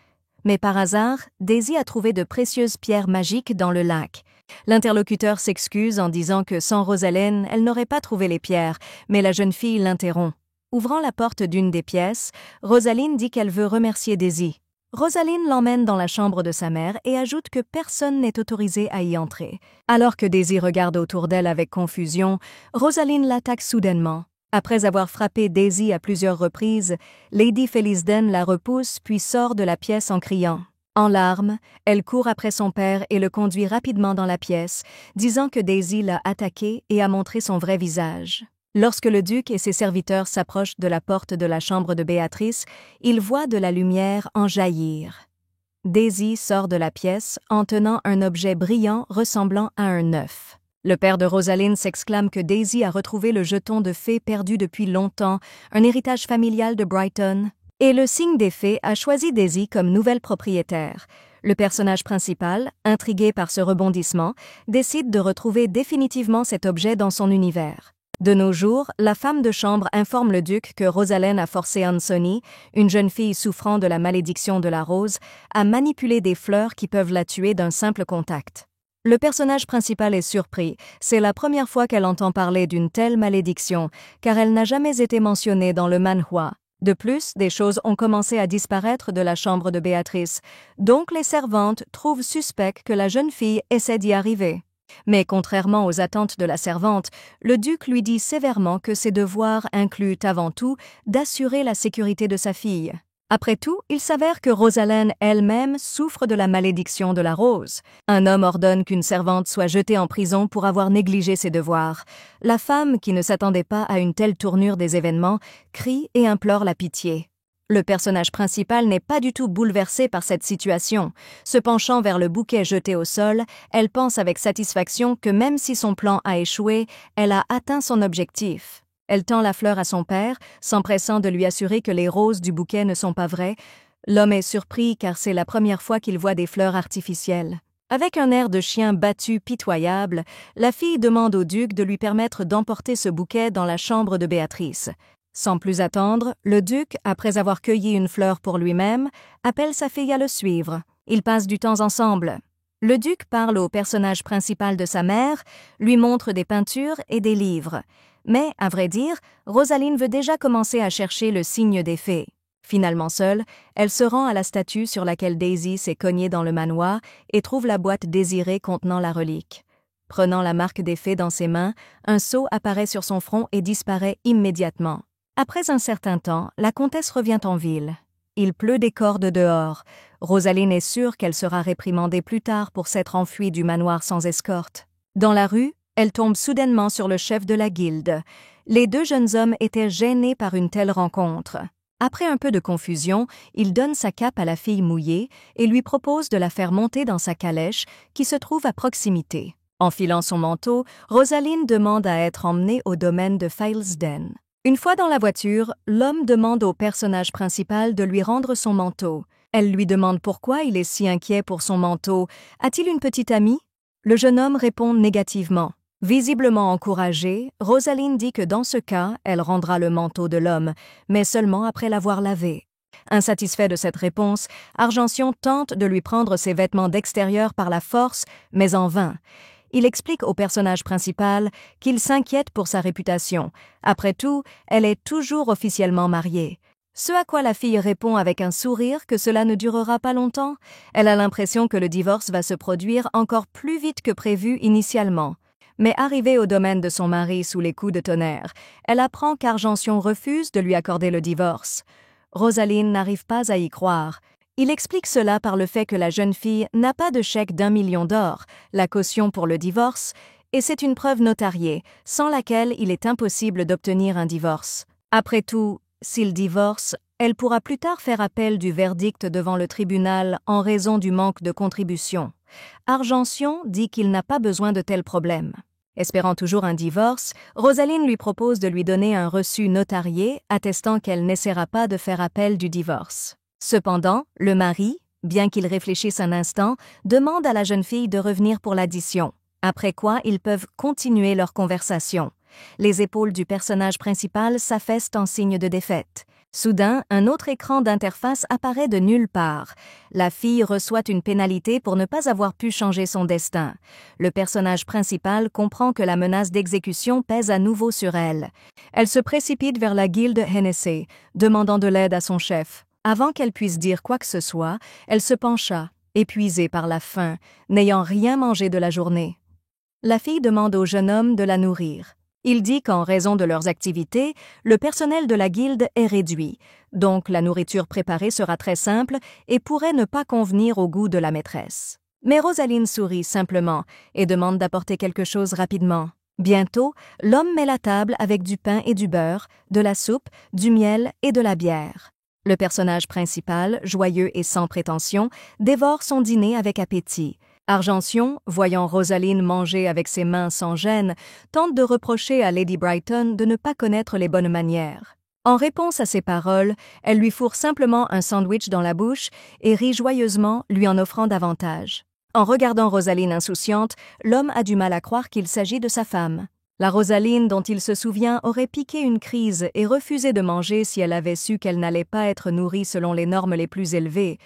Mais par hasard, Daisy a trouvé de précieuses pierres magiques dans le lac. L'interlocuteur s'excuse en disant que sans Rosalyn, elle n'aurait pas trouvé les pierres, mais la jeune fille l'interrompt. Ouvrant la porte d'une des pièces, Rosalyn dit qu'elle veut remercier Daisy. Rosalyn l'emmène dans la chambre de sa mère et ajoute que personne n'est autorisé à y entrer. Alors que Daisy regarde autour d'elle avec confusion, Rosalyn l'attaque soudainement. Après avoir frappé Daisy à plusieurs reprises, Lady Felisden la repousse puis sort de la pièce en criant. En larmes, elle court après son père et le conduit rapidement dans la pièce, disant que Daisy l'a attaqué et a montré son vrai visage. Lorsque le duc et ses serviteurs s'approchent de la porte de la chambre de Béatrice, ils voient de la lumière en jaillir. Daisy sort de la pièce en tenant un objet brillant ressemblant à un œuf. Le père de Rosalyn s'exclame que Daisy a retrouvé le jeton de fée perdu depuis longtemps, un héritage familial de Brighton, et le signe des fées a choisi Daisy comme nouvelle propriétaire. Le personnage principal, intrigué par ce rebondissement, décide de retrouver définitivement cet objet dans son univers. De nos jours, la femme de chambre informe le duc que Rosalyn a forcé Anthony, une jeune fille souffrant de la malédiction de la rose, à manipuler des fleurs qui peuvent la tuer d'un simple contact. Le personnage principal est surpris, c'est la première fois qu'elle entend parler d'une telle malédiction, car elle n'a jamais été mentionnée dans le manhwa. De plus, des choses ont commencé à disparaître de la chambre de Béatrice, donc les servantes trouvent suspect que la jeune fille essaie d'y arriver. Mais contrairement aux attentes de la servante, le duc lui dit sévèrement que ses devoirs incluent avant tout d'assurer la sécurité de sa fille. Après tout, il s'avère que Rosalind elle-même souffre de la malédiction de la rose. Un homme ordonne qu'une servante soit jetée en prison pour avoir négligé ses devoirs. La femme, qui ne s'attendait pas à une telle tournure des événements, crie et implore la pitié. Le personnage principal n'est pas du tout bouleversé par cette situation. Se penchant vers le bouquet jeté au sol, elle pense avec satisfaction que même si son plan a échoué, elle a atteint son objectif. Elle tend la fleur à son père, s'empressant de lui assurer que les roses du bouquet ne sont pas vraies. L'homme est surpris car c'est la première fois qu'il voit des fleurs artificielles. Avec un air de chien battu pitoyable, la fille demande au duc de lui permettre d'emporter ce bouquet dans la chambre de Béatrice. Sans plus attendre, le duc, après avoir cueilli une fleur pour lui-même, appelle sa fille à le suivre. Ils passent du temps ensemble. Le duc parle au personnage principal de sa mère, lui montre des peintures et des livres. Mais, à vrai dire, Rosalind veut déjà commencer à chercher le signe des fées. Finalement seule, elle se rend à la statue sur laquelle Daisy s'est cognée dans le manoir et trouve la boîte désirée contenant la relique. Prenant la marque des fées dans ses mains, un sceau apparaît sur son front et disparaît immédiatement. Après un certain temps, la comtesse revient en ville. Il pleut des cordes dehors. Rosalind est sûre qu'elle sera réprimandée plus tard pour s'être enfuie du manoir sans escorte. Dans la rue, elle tombe soudainement sur le chef de la guilde. Les deux jeunes hommes étaient gênés par une telle rencontre. Après un peu de confusion, il donne sa cape à la fille mouillée et lui propose de la faire monter dans sa calèche qui se trouve à proximité. Enfilant son manteau, Rosalind demande à être emmenée au domaine de Filesden. Une fois dans la voiture, l'homme demande au personnage principal de lui rendre son manteau. Elle lui demande pourquoi il est si inquiet pour son manteau. A-t-il une petite amie? Le jeune homme répond négativement. Visiblement encouragée, Rosalind dit que dans ce cas, elle rendra le manteau de l'homme, mais seulement après l'avoir lavé. Insatisfait de cette réponse, Argention tente de lui prendre ses vêtements d'extérieur par la force, mais en vain. Il explique au personnage principal qu'il s'inquiète pour sa réputation. Après tout, elle est toujours officiellement mariée. Ce à quoi la fille répond avec un sourire que cela ne durera pas longtemps. Elle a l'impression que le divorce va se produire encore plus vite que prévu initialement. Mais arrivée au domaine de son mari sous les coups de tonnerre, elle apprend qu'Argention refuse de lui accorder le divorce. Rosalind n'arrive pas à y croire. Il explique cela par le fait que la jeune fille n'a pas de chèque d'1 million d'or, la caution pour le divorce, et c'est une preuve notariée, sans laquelle il est impossible d'obtenir un divorce. Après tout, s'il divorce, elle pourra plus tard faire appel du verdict devant le tribunal en raison du manque de contribution. Argention dit qu'il n'a pas besoin de tels problèmes. Espérant toujours un divorce, Rosalind lui propose de lui donner un reçu notarié attestant qu'elle n'essaiera pas de faire appel du divorce. Cependant, le mari, bien qu'il réfléchisse un instant, demande à la jeune fille de revenir pour l'addition, après quoi ils peuvent continuer leur conversation. Les épaules du personnage principal s'affaissent en signe de défaite. Soudain, un autre écran d'interface apparaît de nulle part. La fille reçoit une pénalité pour ne pas avoir pu changer son destin. Le personnage principal comprend que la menace d'exécution pèse à nouveau sur elle. Elle se précipite vers la guilde Hennessy, demandant de l'aide à son chef. Avant qu'elle puisse dire quoi que ce soit, elle se pencha, épuisée par la faim, n'ayant rien mangé de la journée. La fille demande au jeune homme de la nourrir. Il dit qu'en raison de leurs activités, le personnel de la guilde est réduit, donc la nourriture préparée sera très simple et pourrait ne pas convenir au goût de la maîtresse. Mais Rosalind sourit simplement et demande d'apporter quelque chose rapidement. Bientôt, l'homme met la table avec du pain et du beurre, de la soupe, du miel et de la bière. Le personnage principal, joyeux et sans prétention, dévore son dîner avec appétit. Argention, voyant Rosalind manger avec ses mains sans gêne, tente de reprocher à Lady Brighton de ne pas connaître les bonnes manières. En réponse à ces paroles, elle lui fourre simplement un sandwich dans la bouche et rit joyeusement, lui en offrant davantage. En regardant Rosalind insouciante, l'homme a du mal à croire qu'il s'agit de sa femme. La Rosalind dont il se souvient aurait piqué une crise et refusé de manger si elle avait su qu'elle n'allait pas être nourrie selon les normes les plus élevées,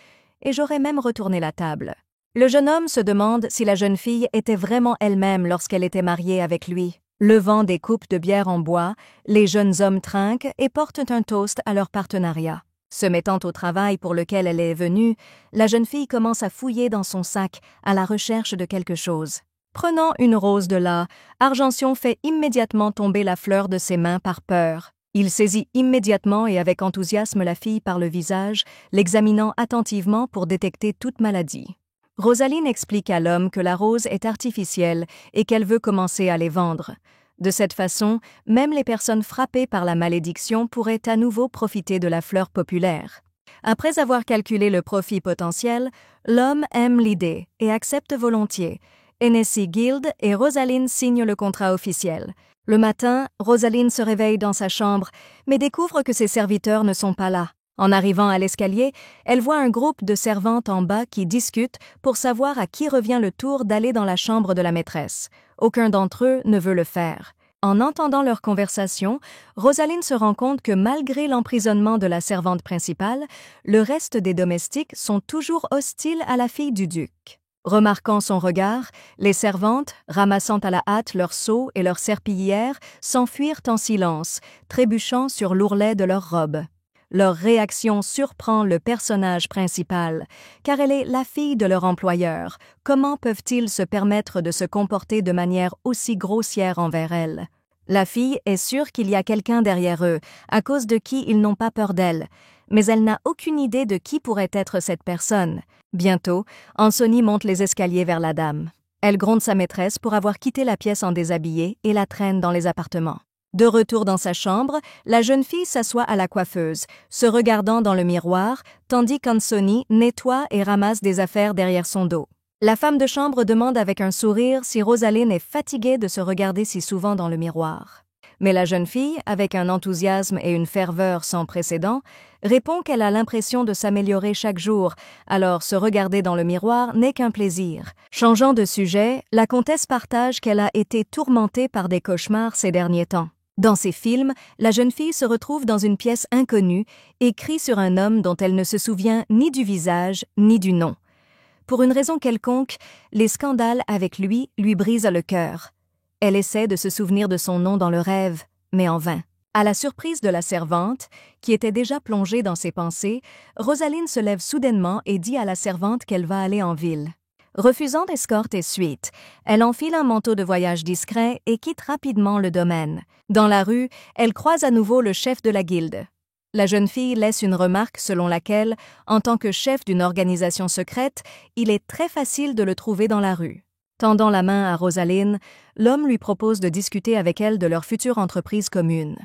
et j'aurais même retourné la table. Le jeune homme se demande si la jeune fille était vraiment elle-même lorsqu'elle était mariée avec lui. Levant des coupes de bière en bois, les jeunes hommes trinquent et portent un toast à leur partenariat. Se mettant au travail pour lequel elle est venue, la jeune fille commence à fouiller dans son sac à la recherche de quelque chose. Prenant une rose de là, Argention fait immédiatement tomber la fleur de ses mains par peur. Il saisit immédiatement et avec enthousiasme la fille par le visage, l'examinant attentivement pour détecter toute maladie. Rosaline explique à l'homme que la rose est artificielle et qu'elle veut commencer à les vendre. De cette façon, même les personnes frappées par la malédiction pourraient à nouveau profiter de la fleur populaire. Après avoir calculé le profit potentiel, l'homme aime l'idée et accepte volontiers. Hennessy Guild et Rosaline signent le contrat officiel. Le matin, Rosaline se réveille dans sa chambre, mais découvre que ses serviteurs ne sont pas là. En arrivant à l'escalier, elle voit un groupe de servantes en bas qui discutent pour savoir à qui revient le tour d'aller dans la chambre de la maîtresse. Aucun d'entre eux ne veut le faire. En entendant leur conversation, Rosaline se rend compte que malgré l'emprisonnement de la servante principale, le reste des domestiques sont toujours hostiles à la fille du duc. Remarquant son regard, les servantes, ramassant à la hâte leurs seaux et leurs serpillières, s'enfuirent en silence, trébuchant sur l'ourlet de leurs robes. Leur réaction surprend le personnage principal, car elle est la fille de leur employeur. Comment peuvent-ils se permettre de se comporter de manière aussi grossière envers elle? La fille est sûre qu'il y a quelqu'un derrière eux, à cause de qui ils n'ont pas peur d'elle, mais elle n'a aucune idée de qui pourrait être cette personne. Bientôt, Anthony monte les escaliers vers la dame. Elle gronde sa maîtresse pour avoir quitté la pièce en déshabillé et la traîne dans les appartements. De retour dans sa chambre, la jeune fille s'assoit à la coiffeuse, se regardant dans le miroir, tandis qu'Anthony nettoie et ramasse des affaires derrière son dos. La femme de chambre demande avec un sourire si Rosaline est fatiguée de se regarder si souvent dans le miroir. Mais la jeune fille, avec un enthousiasme et une ferveur sans précédent, répond qu'elle a l'impression de s'améliorer chaque jour, alors se regarder dans le miroir n'est qu'un plaisir. Changeant de sujet, la comtesse partage qu'elle a été tourmentée par des cauchemars ces derniers temps. Dans ses films, la jeune fille se retrouve dans une pièce inconnue et crie sur un homme dont elle ne se souvient ni du visage ni du nom. Pour une raison quelconque, les scandales avec lui brisent le cœur. Elle essaie de se souvenir de son nom dans le rêve, mais en vain. À la surprise de la servante, qui était déjà plongée dans ses pensées, Rosaline se lève soudainement et dit à la servante qu'elle va aller en ville. Refusant escorte et suite, elle enfile un manteau de voyage discret et quitte rapidement le domaine. Dans la rue, elle croise à nouveau le chef de la guilde. La jeune fille laisse une remarque selon laquelle, en tant que chef d'une organisation secrète, il est très facile de le trouver dans la rue. Tendant la main à Rosaline, l'homme lui propose de discuter avec elle de leur future entreprise commune.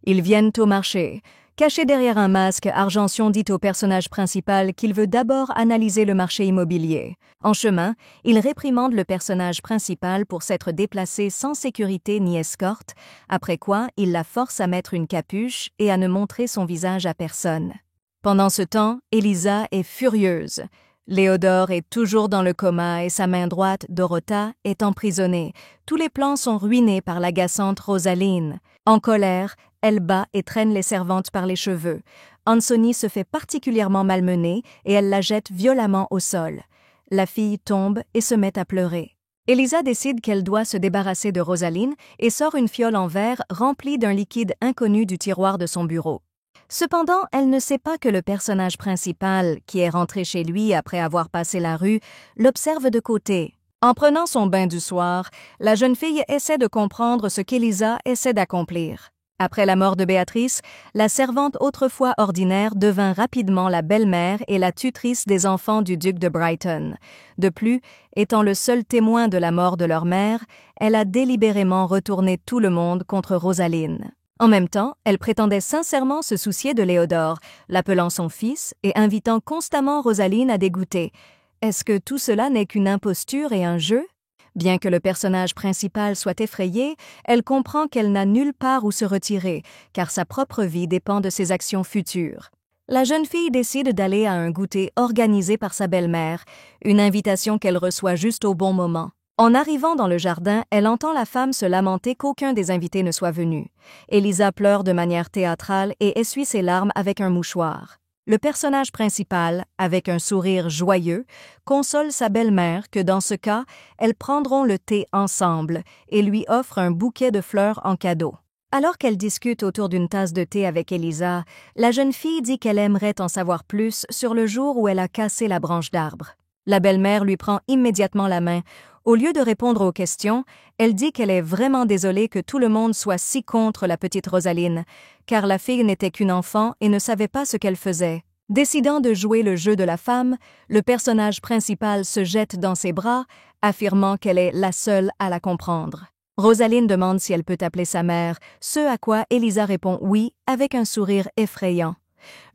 Ils viennent au marché. Caché derrière un masque, Argentium dit au personnage principal qu'il veut d'abord analyser le marché immobilier. En chemin, il réprimande le personnage principal pour s'être déplacé sans sécurité ni escorte, après quoi il la force à mettre une capuche et à ne montrer son visage à personne. Pendant ce temps, Elisa est furieuse. Léodore est toujours dans le coma et sa main droite, Dorota, est emprisonnée. Tous les plans sont ruinés par l'agaçante Rosaline. En colère, elle bat et traîne les servantes par les cheveux. Anthony se fait particulièrement malmener et elle la jette violemment au sol. La fille tombe et se met à pleurer. Elisa décide qu'elle doit se débarrasser de Rosaline et sort une fiole en verre remplie d'un liquide inconnu du tiroir de son bureau. Cependant, elle ne sait pas que le personnage principal, qui est rentré chez lui après avoir passé la rue, l'observe de côté. En prenant son bain du soir, la jeune fille essaie de comprendre ce qu'Elisa essaie d'accomplir. Après la mort de Béatrice, la servante autrefois ordinaire devint rapidement la belle-mère et la tutrice des enfants du duc de Brighton. De plus, étant le seul témoin de la mort de leur mère, elle a délibérément retourné tout le monde contre Rosaline. En même temps, elle prétendait sincèrement se soucier de Léodore, l'appelant son fils et invitant constamment Rosaline à dégoûter. Est-ce que tout cela n'est qu'une imposture et un jeu? Bien que le personnage principal soit effrayé, elle comprend qu'elle n'a nulle part où se retirer, car sa propre vie dépend de ses actions futures. La jeune fille décide d'aller à un goûter organisé par sa belle-mère, une invitation qu'elle reçoit juste au bon moment. En arrivant dans le jardin, elle entend la femme se lamenter qu'aucun des invités ne soit venu. Elisa pleure de manière théâtrale et essuie ses larmes avec un mouchoir. Le personnage principal, avec un sourire joyeux, console sa belle-mère que dans ce cas, elles prendront le thé ensemble et lui offre un bouquet de fleurs en cadeau. Alors qu'elle discute autour d'une tasse de thé avec Elisa, la jeune fille dit qu'elle aimerait en savoir plus sur le jour où elle a cassé la branche d'arbre. La belle-mère lui prend immédiatement la main, Au lieu de répondre aux questions, elle dit qu'elle est vraiment désolée que tout le monde soit si contre la petite Rosaline, car la fille n'était qu'une enfant et ne savait pas ce qu'elle faisait. Décidant de jouer le jeu de la femme, le personnage principal se jette dans ses bras, affirmant qu'elle est la seule à la comprendre. Rosaline demande si elle peut appeler sa mère, ce à quoi Elisa répond oui avec un sourire effrayant.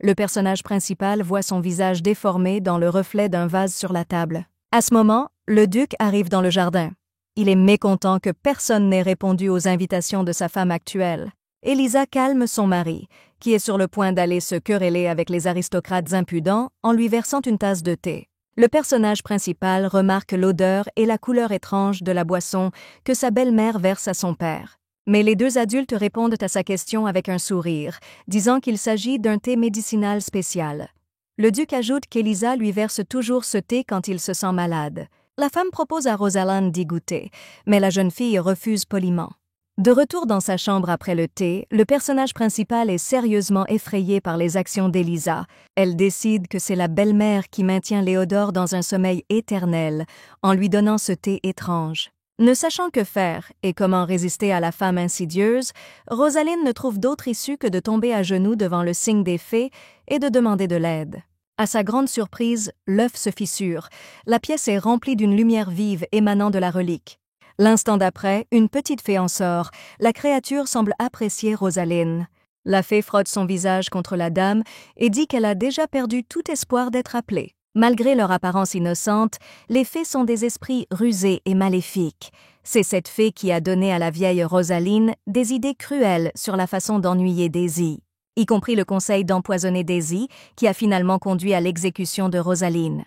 Le personnage principal voit son visage déformé dans le reflet d'un vase sur la table. À ce moment, le duc arrive dans le jardin. Il est mécontent que personne n'ait répondu aux invitations de sa femme actuelle. Elisa calme son mari, qui est sur le point d'aller se quereller avec les aristocrates impudents en lui versant une tasse de thé. Le personnage principal remarque l'odeur et la couleur étrange de la boisson que sa belle-mère verse à son père. Mais les deux adultes répondent à sa question avec un sourire, disant qu'il s'agit d'un thé médicinal spécial. Le duc ajoute qu'Elisa lui verse toujours ce thé quand il se sent malade. La femme propose à Rosalind d'y goûter, mais la jeune fille refuse poliment. De retour dans sa chambre après le thé, le personnage principal est sérieusement effrayé par les actions d'Elisa. Elle décide que c'est la belle-mère qui maintient Léodore dans un sommeil éternel en lui donnant ce thé étrange. Ne sachant que faire et comment résister à la femme insidieuse, Rosaline ne trouve d'autre issue que de tomber à genoux devant le signe des fées et de demander de l'aide. À sa grande surprise, l'œuf se fissure. La pièce est remplie d'une lumière vive émanant de la relique. L'instant d'après, une petite fée en sort. La créature semble apprécier Rosaline. La fée frotte son visage contre la dame et dit qu'elle a déjà perdu tout espoir d'être appelée. Malgré leur apparence innocente, les fées sont des esprits rusés et maléfiques. C'est cette fée qui a donné à la vieille Rosaline des idées cruelles sur la façon d'ennuyer Daisy, y compris le conseil d'empoisonner Daisy, qui a finalement conduit à l'exécution de Rosaline.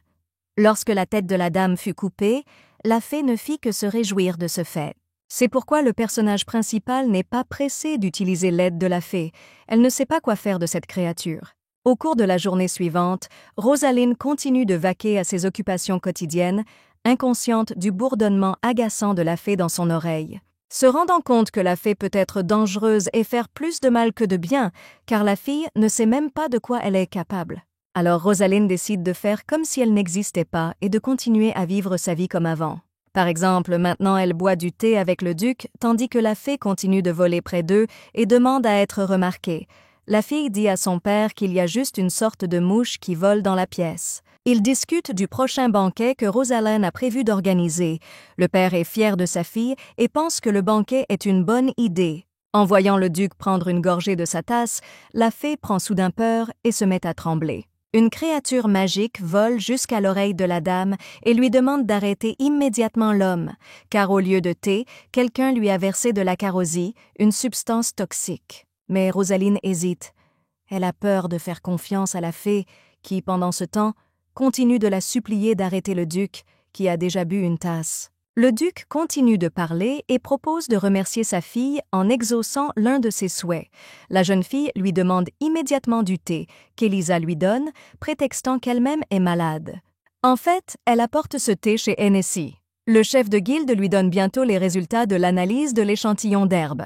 Lorsque la tête de la dame fut coupée, la fée ne fit que se réjouir de ce fait. C'est pourquoi le personnage principal n'est pas pressé d'utiliser l'aide de la fée. Elle ne sait pas quoi faire de cette créature. Au cours de la journée suivante, Rosaline continue de vaquer à ses occupations quotidiennes, inconsciente du bourdonnement agaçant de la fée dans son oreille. Se rendant compte que la fée peut être dangereuse et faire plus de mal que de bien, car la fille ne sait même pas de quoi elle est capable. Alors Rosaline décide de faire comme si elle n'existait pas et de continuer à vivre sa vie comme avant. Par exemple, maintenant elle boit du thé avec le duc, tandis que la fée continue de voler près d'eux et demande à être remarquée. La fille dit à son père qu'il y a juste une sorte de mouche qui vole dans la pièce. Ils discutent du prochain banquet que Rosaline a prévu d'organiser. Le père est fier de sa fille et pense que le banquet est une bonne idée. En voyant le duc prendre une gorgée de sa tasse, la fée prend soudain peur et se met à trembler. Une créature magique vole jusqu'à l'oreille de la dame et lui demande d'arrêter immédiatement l'homme, car au lieu de thé, quelqu'un lui a versé de la carosie, une substance toxique. Mais Rosaline hésite. Elle a peur de faire confiance à la fée qui, pendant ce temps, continue de la supplier d'arrêter le duc, qui a déjà bu une tasse. Le duc continue de parler et propose de remercier sa fille en exaucant l'un de ses souhaits. La jeune fille lui demande immédiatement du thé, qu'Elisa lui donne, prétextant qu'elle-même est malade. En fait, elle apporte ce thé chez Hennessy. Le chef de guilde lui donne bientôt les résultats de l'analyse de l'échantillon d'herbe.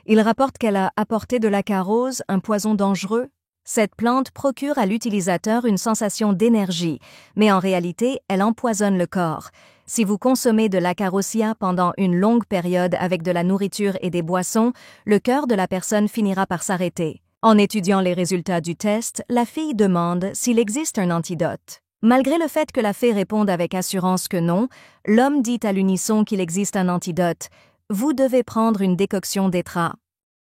Il rapporte qu'elle a apporté de l'acarose, un poison dangereux. Cette plante procure à l'utilisateur une sensation d'énergie, mais en réalité, elle empoisonne le corps. Si vous consommez de l'acarosia pendant une longue période avec de la nourriture et des boissons, le cœur de la personne finira par s'arrêter. En étudiant les résultats du test, la fille demande s'il existe un antidote. Malgré le fait que la fée réponde avec assurance que non, l'homme dit à l'unisson qu'il existe un antidote. Vous devez prendre une décoction d'étras.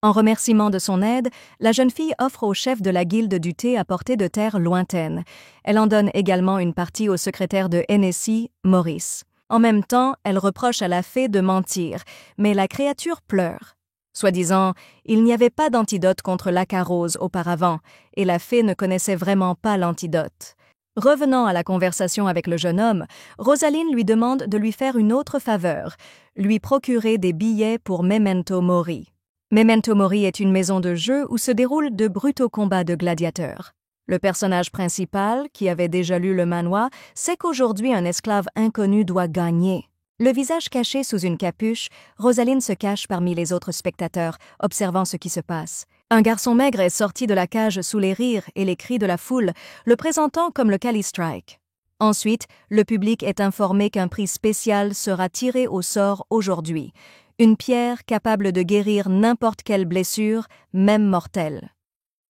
En remerciement de son aide, la jeune fille offre au chef de la guilde du thé à portée de terre lointaine. Elle en donne également une partie au secrétaire de Hennessy, Maurice. En même temps, elle reproche à la fée de mentir, mais la créature pleure. Soi-disant, il n'y avait pas d'antidote contre l'acarose auparavant, et la fée ne connaissait vraiment pas l'antidote. Revenant à la conversation avec le jeune homme, Rosaline lui demande de lui faire une autre faveur, lui procurer des billets pour Memento Mori. Memento Mori est une maison de jeu où se déroulent de brutaux combats de gladiateurs. Le personnage principal, qui avait déjà lu le manhwa, sait qu'aujourd'hui un esclave inconnu doit gagner. Le visage caché sous une capuche, Rosaline se cache parmi les autres spectateurs, observant ce qui se passe. Un garçon maigre est sorti de la cage sous les rires et les cris de la foule, le présentant comme le Kali Strike. Ensuite, le public est informé qu'un prix spécial sera tiré au sort aujourd'hui. Une pierre capable de guérir n'importe quelle blessure, même mortelle.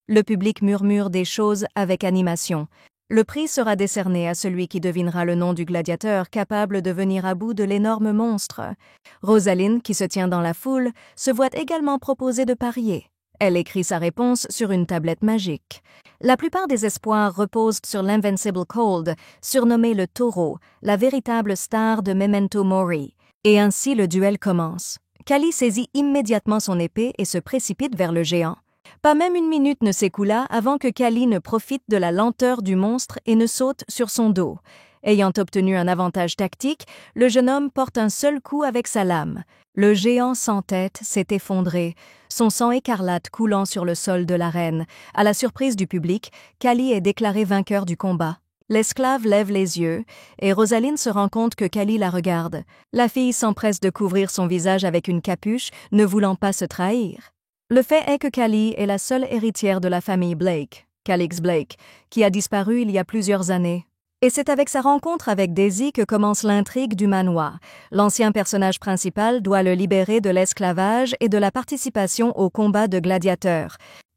Le public murmure des choses avec animation. Le prix sera décerné à celui qui devinera le nom du gladiateur capable de venir à bout de l'énorme monstre. Rosaline, qui se tient dans la foule, se voit également proposer de parier. Elle écrit sa réponse sur une tablette magique. La plupart des espoirs reposent sur l'Invincible Cold, surnommé le Taureau, la véritable star de Memento Mori. Et ainsi le duel commence. Khali saisit immédiatement son épée et se précipite vers le géant. Pas même une minute ne s'écoula avant que Khali ne profite de la lenteur du monstre et ne saute sur son dos. Ayant obtenu un avantage tactique, le jeune homme porte un seul coup avec sa lame. Le géant sans tête s'est effondré, son sang écarlate coulant sur le sol de l'arène. À la surprise du public, Khali est déclaré vainqueur du combat. L'esclave lève les yeux, et Rosaline se rend compte que Khali la regarde. La fille s'empresse de couvrir son visage avec une capuche, ne voulant pas se trahir. Le fait est que Khali est la seule héritière de la famille Blake, Calix Blake, qui a disparu il y a plusieurs années. Et c'est avec sa rencontre avec Daisy que commence l'intrigue du manoir. L'ancien personnage principal doit le libérer de l'esclavage et de la participation au combat de gladiateurs.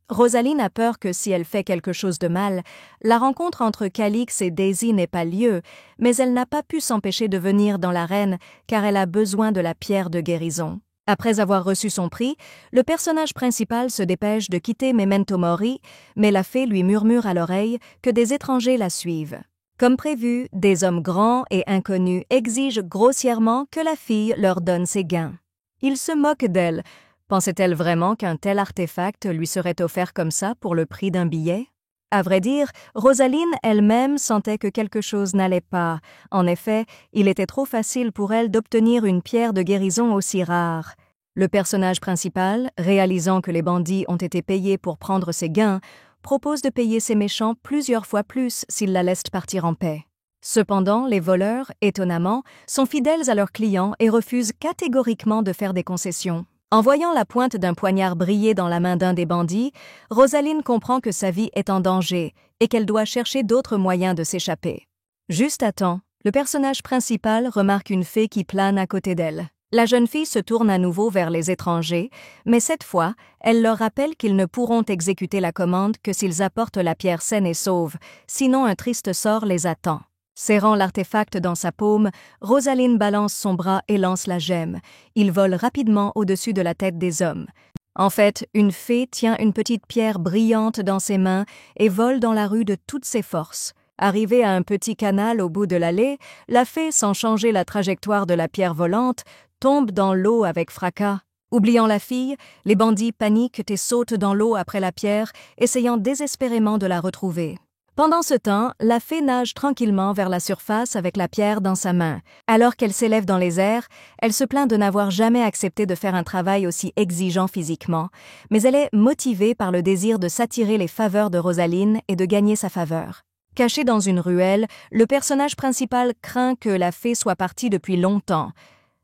Rosaline a peur que si elle fait quelque chose de mal, la rencontre entre Calix et Daisy n'ait pas lieu, mais elle n'a pas pu s'empêcher de venir dans l'arène car elle a besoin de la pierre de guérison. Après avoir reçu son prix, le personnage principal se dépêche de quitter Memento Mori, mais la fée lui murmure à l'oreille que des étrangers la suivent. Comme prévu, des hommes grands et inconnus exigent grossièrement que la fille leur donne ses gains. Ils se moquent d'elle. Pensait-elle vraiment qu'un tel artefact lui serait offert comme ça pour le prix d'un billet? À vrai dire, Rosaline elle-même sentait que quelque chose n'allait pas. En effet, il était trop facile pour elle d'obtenir une pierre de guérison aussi rare. Le personnage principal, réalisant que les bandits ont été payés pour prendre ses gains, propose de payer ses méchants plusieurs fois plus s'ils la laissent partir en paix. Cependant, les voleurs, étonnamment, sont fidèles à leurs clients et refusent catégoriquement de faire des concessions. En voyant la pointe d'un poignard briller dans la main d'un des bandits, Rosaline comprend que sa vie est en danger et qu'elle doit chercher d'autres moyens de s'échapper. Juste à temps, le personnage principal remarque une fée qui plane à côté d'elle. La jeune fille se tourne à nouveau vers les étrangers, mais cette fois, elle leur rappelle qu'ils ne pourront exécuter la commande que s'ils apportent la pierre saine et sauve, sinon un triste sort les attend. Serrant l'artefact dans sa paume, Rosaline balance son bras et lance la gemme. Il vole rapidement au-dessus de la tête des hommes. En fait, une fée tient une petite pierre brillante dans ses mains et vole dans la rue de toutes ses forces. Arrivée à un petit canal au bout de l'allée, la fée, sans changer la trajectoire de la pierre volante, tombe dans l'eau avec fracas. Oubliant la fille, les bandits paniquent et sautent dans l'eau après la pierre, essayant désespérément de la retrouver. Pendant ce temps, la fée nage tranquillement vers la surface avec la pierre dans sa main. Alors qu'elle s'élève dans les airs, elle se plaint de n'avoir jamais accepté de faire un travail aussi exigeant physiquement, mais elle est motivée par le désir de s'attirer les faveurs de Rosaline et de gagner sa faveur. Caché dans une ruelle, le personnage principal craint que la fée soit partie depuis longtemps.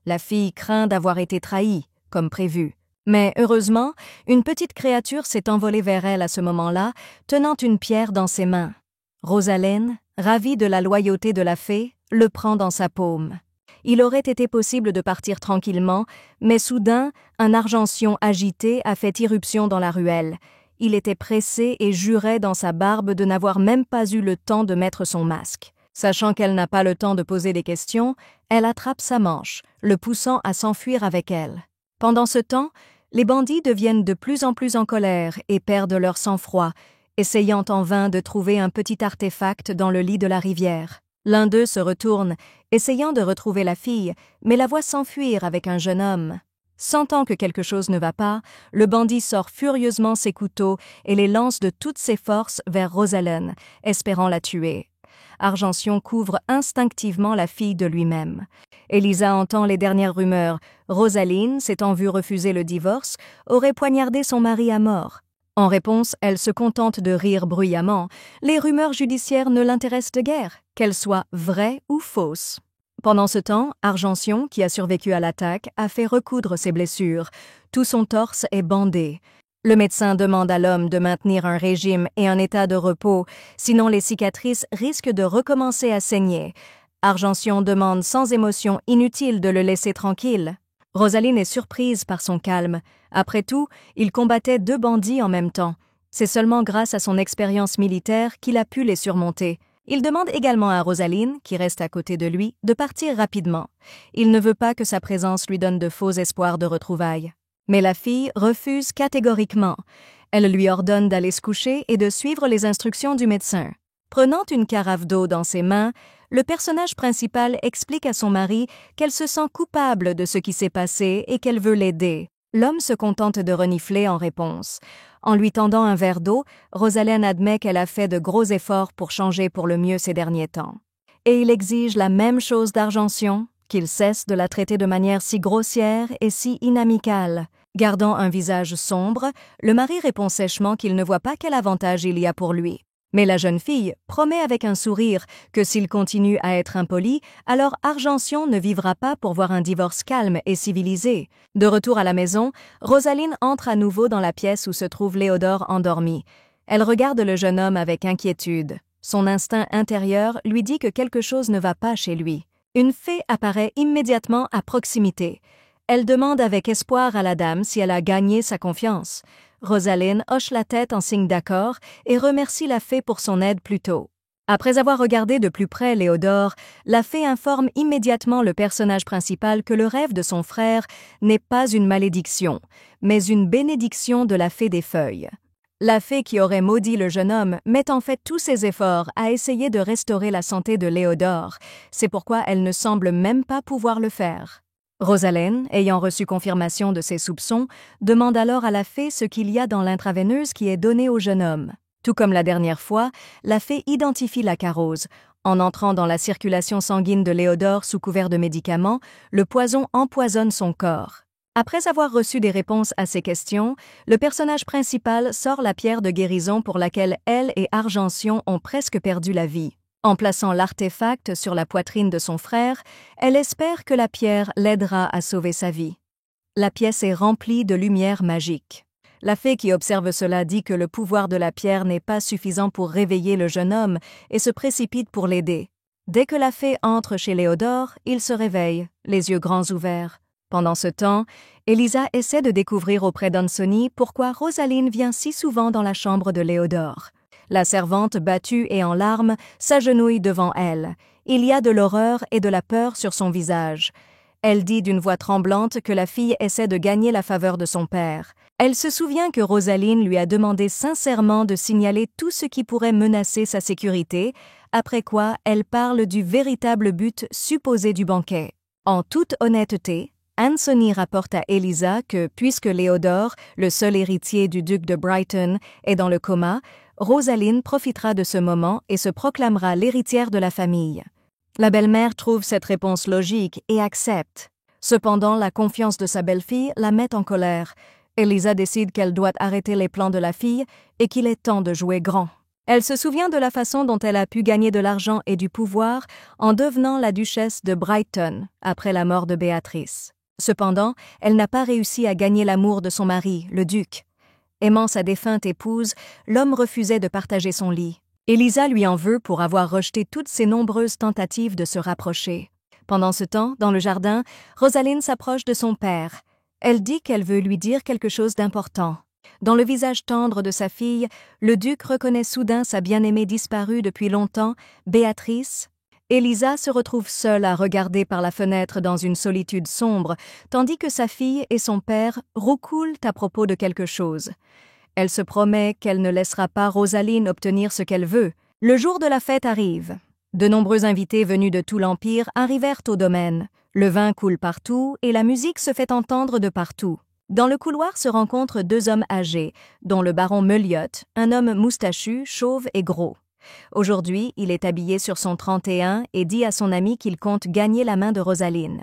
La fille craint d'avoir été trahie, comme prévu. Mais heureusement, une petite créature s'est envolée vers elle à ce moment-là, tenant une pierre dans ses mains. Rosaline, ravie de la loyauté de la fée, le prend dans sa paume. Il aurait été possible de partir tranquillement, mais soudain, un argentian agité a fait irruption dans la ruelle. Il était pressé et jurait dans sa barbe de n'avoir même pas eu le temps de mettre son masque. Sachant qu'elle n'a pas le temps de poser des questions, elle attrape sa manche, le poussant à s'enfuir avec elle. Pendant ce temps, les bandits deviennent de plus en plus en colère et perdent leur sang-froid, essayant en vain de trouver un petit artefact dans le lit de la rivière. L'un d'eux se retourne, essayant de retrouver la fille, mais la voit s'enfuir avec un jeune homme. Sentant que quelque chose ne va pas, le bandit sort furieusement ses couteaux et les lance de toutes ses forces vers Rosaline, espérant la tuer. Argentian couvre instinctivement la fille de lui-même. Elisa entend les dernières rumeurs. Rosaline, s'étant vue refuser le divorce, aurait poignardé son mari à mort. En réponse, elle se contente de rire bruyamment. Les rumeurs judiciaires ne l'intéressent guère, qu'elles soient vraies ou fausses. Pendant ce temps, Argentian, qui a survécu à l'attaque, a fait recoudre ses blessures. Tout son torse est bandé. Le médecin demande à l'homme de maintenir un régime et un état de repos, sinon les cicatrices risquent de recommencer à saigner. Argentión demande sans émotion inutile de le laisser tranquille. Rosaline est surprise par son calme. Après tout, il combattait 2 bandits en même temps. C'est seulement grâce à son expérience militaire qu'il a pu les surmonter. Il demande également à Rosaline, qui reste à côté de lui, de partir rapidement. Il ne veut pas que sa présence lui donne de faux espoirs de retrouvailles. Mais la fille refuse catégoriquement. Elle lui ordonne d'aller se coucher et de suivre les instructions du médecin. Prenant une carafe d'eau dans ses mains, le personnage principal explique à son mari qu'elle se sent coupable de ce qui s'est passé et qu'elle veut l'aider. L'homme se contente de renifler en réponse. En lui tendant un verre d'eau, Rosaline admet qu'elle a fait de gros efforts pour changer pour le mieux ces derniers temps. Et il exige la même chose d'Argentión, qu'il cesse de la traiter de manière si grossière et si inamicale. Gardant un visage sombre, le mari répond sèchement qu'il ne voit pas quel avantage il y a pour lui. Mais la jeune fille promet avec un sourire que s'il continue à être impoli, alors Argentión ne vivra pas pour voir un divorce calme et civilisé. De retour à la maison, Rosaline entre à nouveau dans la pièce où se trouve Léodore endormi. Elle regarde le jeune homme avec inquiétude. Son instinct intérieur lui dit que quelque chose ne va pas chez lui. Une fée apparaît immédiatement à proximité. Elle demande avec espoir à la dame si elle a gagné sa confiance. Rosaline hoche la tête en signe d'accord et remercie la fée pour son aide plus tôt. Après avoir regardé de plus près Léodore, la fée informe immédiatement le personnage principal que le rêve de son frère n'est pas une malédiction, mais une bénédiction de la fée des feuilles. La fée qui aurait maudit le jeune homme met en fait tous ses efforts à essayer de restaurer la santé de Léodore. C'est pourquoi elle ne semble même pas pouvoir le faire. Rosaline, ayant reçu confirmation de ses soupçons, demande alors à la fée ce qu'il y a dans l'intraveineuse qui est donnée au jeune homme. Tout comme la dernière fois, la fée identifie la carose. En entrant dans la circulation sanguine de Léodore sous couvert de médicaments, le poison empoisonne son corps. Après avoir reçu des réponses à ces questions, le personnage principal sort la pierre de guérison pour laquelle elle et Argentión ont presque perdu la vie. En plaçant l'artefact sur la poitrine de son frère, elle espère que la pierre l'aidera à sauver sa vie. La pièce est remplie de lumière magique. La fée qui observe cela dit que le pouvoir de la pierre n'est pas suffisant pour réveiller le jeune homme et se précipite pour l'aider. Dès que la fée entre chez Léodore, il se réveille, les yeux grands ouverts. Pendant ce temps, Elisa essaie de découvrir auprès d'Anthony pourquoi Rosaline vient si souvent dans la chambre de Léodore. La servante, battue et en larmes, s'agenouille devant elle. Il y a de l'horreur et de la peur sur son visage. Elle dit d'une voix tremblante que la fille essaie de gagner la faveur de son père. Elle se souvient que Rosaline lui a demandé sincèrement de signaler tout ce qui pourrait menacer sa sécurité, après quoi elle parle du véritable but supposé du banquet. En toute honnêteté, Anthony rapporte à Elisa que, puisque Léodore, le seul héritier du duc de Brighton, est dans le coma, Rosaline profitera de ce moment et se proclamera l'héritière de la famille. La belle-mère trouve cette réponse logique et accepte. Cependant, la confiance de sa belle-fille la met en colère. Elisa décide qu'elle doit arrêter les plans de la fille et qu'il est temps de jouer grand. Elle se souvient de la façon dont elle a pu gagner de l'argent et du pouvoir en devenant la duchesse de Brighton après la mort de Béatrice. Cependant, elle n'a pas réussi à gagner l'amour de son mari, le duc. Aimant sa défunte épouse, l'homme refusait de partager son lit. Elisa lui en veut pour avoir rejeté toutes ses nombreuses tentatives de se rapprocher. Pendant ce temps, dans le jardin, Rosaline s'approche de son père. Elle dit qu'elle veut lui dire quelque chose d'important. Dans le visage tendre de sa fille, le duc reconnaît soudain sa bien-aimée disparue depuis longtemps, Béatrice. Elisa se retrouve seule à regarder par la fenêtre dans une solitude sombre, tandis que sa fille et son père roucoulent à propos de quelque chose. Elle se promet qu'elle ne laissera pas Rosaline obtenir ce qu'elle veut. Le jour de la fête arrive. De nombreux invités venus de tout l'Empire arrivèrent au domaine. Le vin coule partout et la musique se fait entendre de partout. Dans le couloir se rencontrent 2 hommes âgés, dont le baron Meliotte, un homme moustachu, chauve et gros. Aujourd'hui, il est habillé sur son 31 et dit à son ami qu'il compte gagner la main de Rosaline.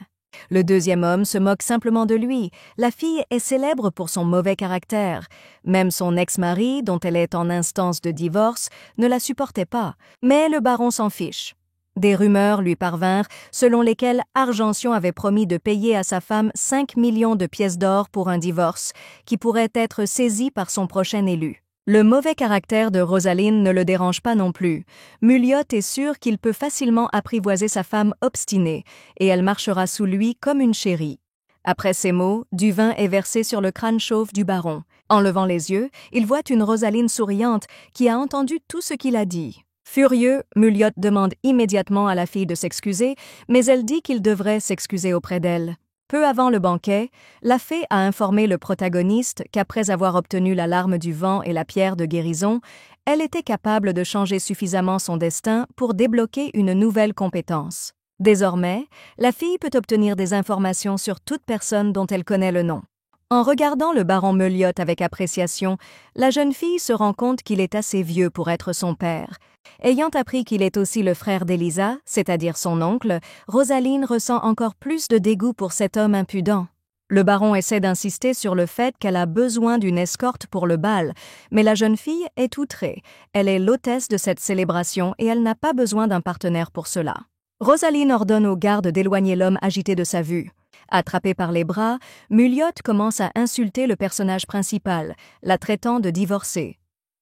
Le 2e homme se moque simplement de lui. La fille est célèbre pour son mauvais caractère. Même son ex-mari, dont elle est en instance de divorce, ne la supportait pas. Mais le baron s'en fiche. Des rumeurs lui parvinrent selon lesquelles Argention avait promis de payer à sa femme 5 millions de pièces d'or pour un divorce, qui pourrait être saisi par son prochain élu. Le mauvais caractère de Rosaline ne le dérange pas non plus. Mulliott est sûr qu'il peut facilement apprivoiser sa femme obstinée, et elle marchera sous lui comme une chérie. Après ces mots, du vin est versé sur le crâne chauve du baron. En levant les yeux, il voit une Rosaline souriante qui a entendu tout ce qu'il a dit. Furieux, Mulliott demande immédiatement à la fille de s'excuser, mais elle dit qu'il devrait s'excuser auprès d'elle. Peu avant le banquet, la fée a informé le protagoniste qu'après avoir obtenu la larme du vent et la pierre de guérison, elle était capable de changer suffisamment son destin pour débloquer une nouvelle compétence. Désormais, la fille peut obtenir des informations sur toute personne dont elle connaît le nom. En regardant le baron Mulliott avec appréciation, la jeune fille se rend compte qu'il est assez vieux pour être son père. Ayant appris qu'il est aussi le frère d'Elisa, c'est-à-dire son oncle, Rosaline ressent encore plus de dégoût pour cet homme impudent. Le baron essaie d'insister sur le fait qu'elle a besoin d'une escorte pour le bal, mais la jeune fille est outrée. Elle est l'hôtesse de cette célébration et elle n'a pas besoin d'un partenaire pour cela. Rosaline ordonne aux gardes d'éloigner l'homme agité de sa vue. Attrapé par les bras, Mulliott commence à insulter le personnage principal, la traitant de divorcée.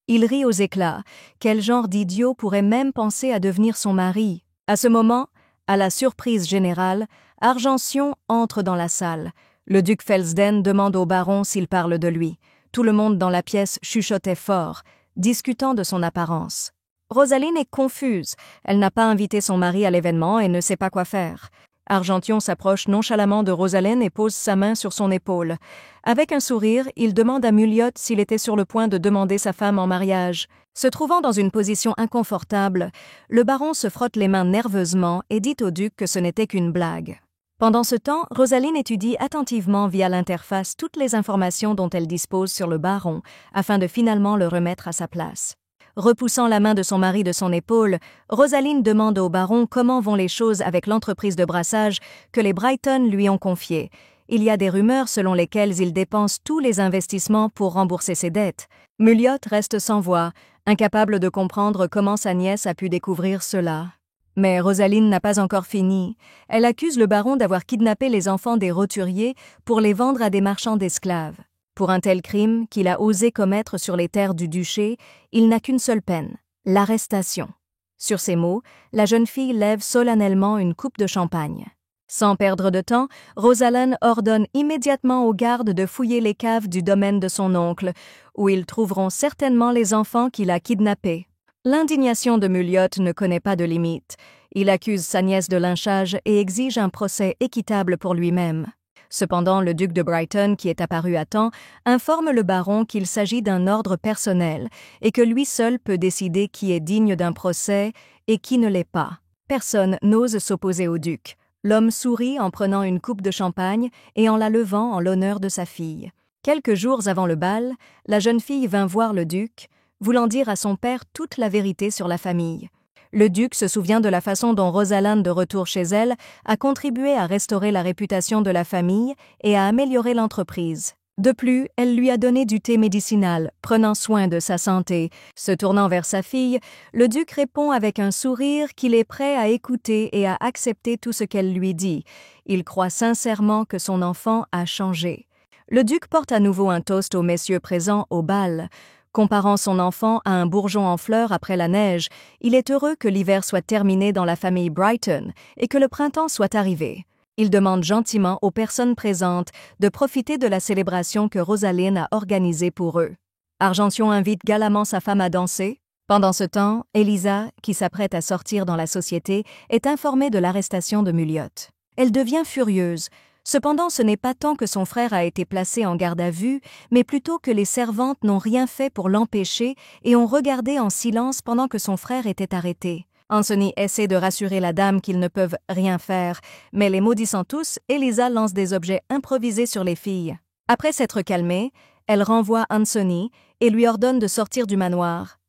Il rit aux éclats. Quel genre d'idiot pourrait même penser à devenir son mari? À ce moment, à la surprise générale, Argention entre dans la salle. Le duc Felsden demande au baron s'il parle de lui. Tout le monde dans la pièce chuchotait fort, discutant de son apparence. Rosaline est confuse. Elle n'a pas invité son mari à l'événement et ne sait pas quoi faire. Argention s'approche nonchalamment de Rosaline et pose sa main sur son épaule. Avec un sourire, il demande à Mulliott s'il était sur le point de demander sa femme en mariage. Se trouvant dans une position inconfortable, le baron se frotte les mains nerveusement et dit au duc que ce n'était qu'une blague. Pendant ce temps, Rosaline étudie attentivement via l'interface toutes les informations dont elle dispose sur le baron, afin de finalement le remettre à sa place. Repoussant la main de son mari de son épaule, Rosaline demande au baron comment vont les choses avec l'entreprise de brassage que les Brighton lui ont confiée. Il y a des rumeurs selon lesquelles il dépense tous les investissements pour rembourser ses dettes. Mulliott reste sans voix, incapable de comprendre comment sa nièce a pu découvrir cela. Mais Rosaline n'a pas encore fini. Elle accuse le baron d'avoir kidnappé les enfants des roturiers pour les vendre à des marchands d'esclaves. Pour un tel crime qu'il a osé commettre sur les terres du duché, il n'a qu'une seule peine, l'arrestation. Sur ces mots, la jeune fille lève solennellement une coupe de champagne. Sans perdre de temps, Rosaline ordonne immédiatement aux gardes de fouiller les caves du domaine de son oncle, où ils trouveront certainement les enfants qu'il a kidnappés. L'indignation de Mulliott ne connaît pas de limite. Il accuse sa nièce de lynchage et exige un procès équitable pour lui-même. Cependant, le duc de Brighton, qui est apparu à temps, informe le baron qu'il s'agit d'un ordre personnel et que lui seul peut décider qui est digne d'un procès et qui ne l'est pas. Personne n'ose s'opposer au duc. L'homme sourit en prenant une coupe de champagne et en la levant en l'honneur de sa fille. Quelques jours avant le bal, la jeune fille vint voir le duc, voulant dire à son père toute la vérité sur la famille. Le duc se souvient de la façon dont Rosaline, de retour chez elle, a contribué à restaurer la réputation de la famille et à améliorer l'entreprise. De plus, elle lui a donné du thé médicinal, prenant soin de sa santé. Se tournant vers sa fille, le duc répond avec un sourire qu'il est prêt à écouter et à accepter tout ce qu'elle lui dit. Il croit sincèrement que son enfant a changé. Le duc porte à nouveau un toast aux messieurs présents au bal. Comparant son enfant à un bourgeon en fleurs après la neige, il est heureux que l'hiver soit terminé dans la famille Brighton et que le printemps soit arrivé. Il demande gentiment aux personnes présentes de profiter de la célébration que Rosaline a organisée pour eux. Argention invite galamment sa femme à danser. Pendant ce temps, Elisa, qui s'apprête à sortir dans la société, est informée de l'arrestation de Mulliott. Elle devient furieuse. Cependant, ce n'est pas tant que son frère a été placé en garde à vue, mais plutôt que les servantes n'ont rien fait pour l'empêcher et ont regardé en silence pendant que son frère était arrêté. Anthony essaie de rassurer la dame qu'ils ne peuvent rien faire, mais les maudissant tous, Elisa lance des objets improvisés sur les filles. Après s'être calmée, elle renvoie Anthony et lui ordonne de sortir du manoir.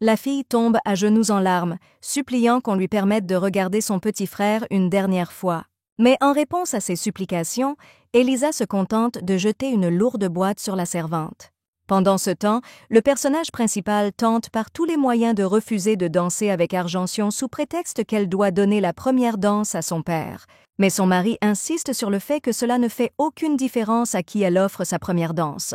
La fille tombe à genoux en larmes, suppliant qu'on lui permette de regarder son petit frère une dernière fois. Mais en réponse à ses supplications, Elisa se contente de jeter une lourde boîte sur la servante. Pendant ce temps, le personnage principal tente par tous les moyens de refuser de danser avec Argentión sous prétexte qu'elle doit donner la première danse à son père. Mais son mari insiste sur le fait que cela ne fait aucune différence à qui elle offre sa première danse.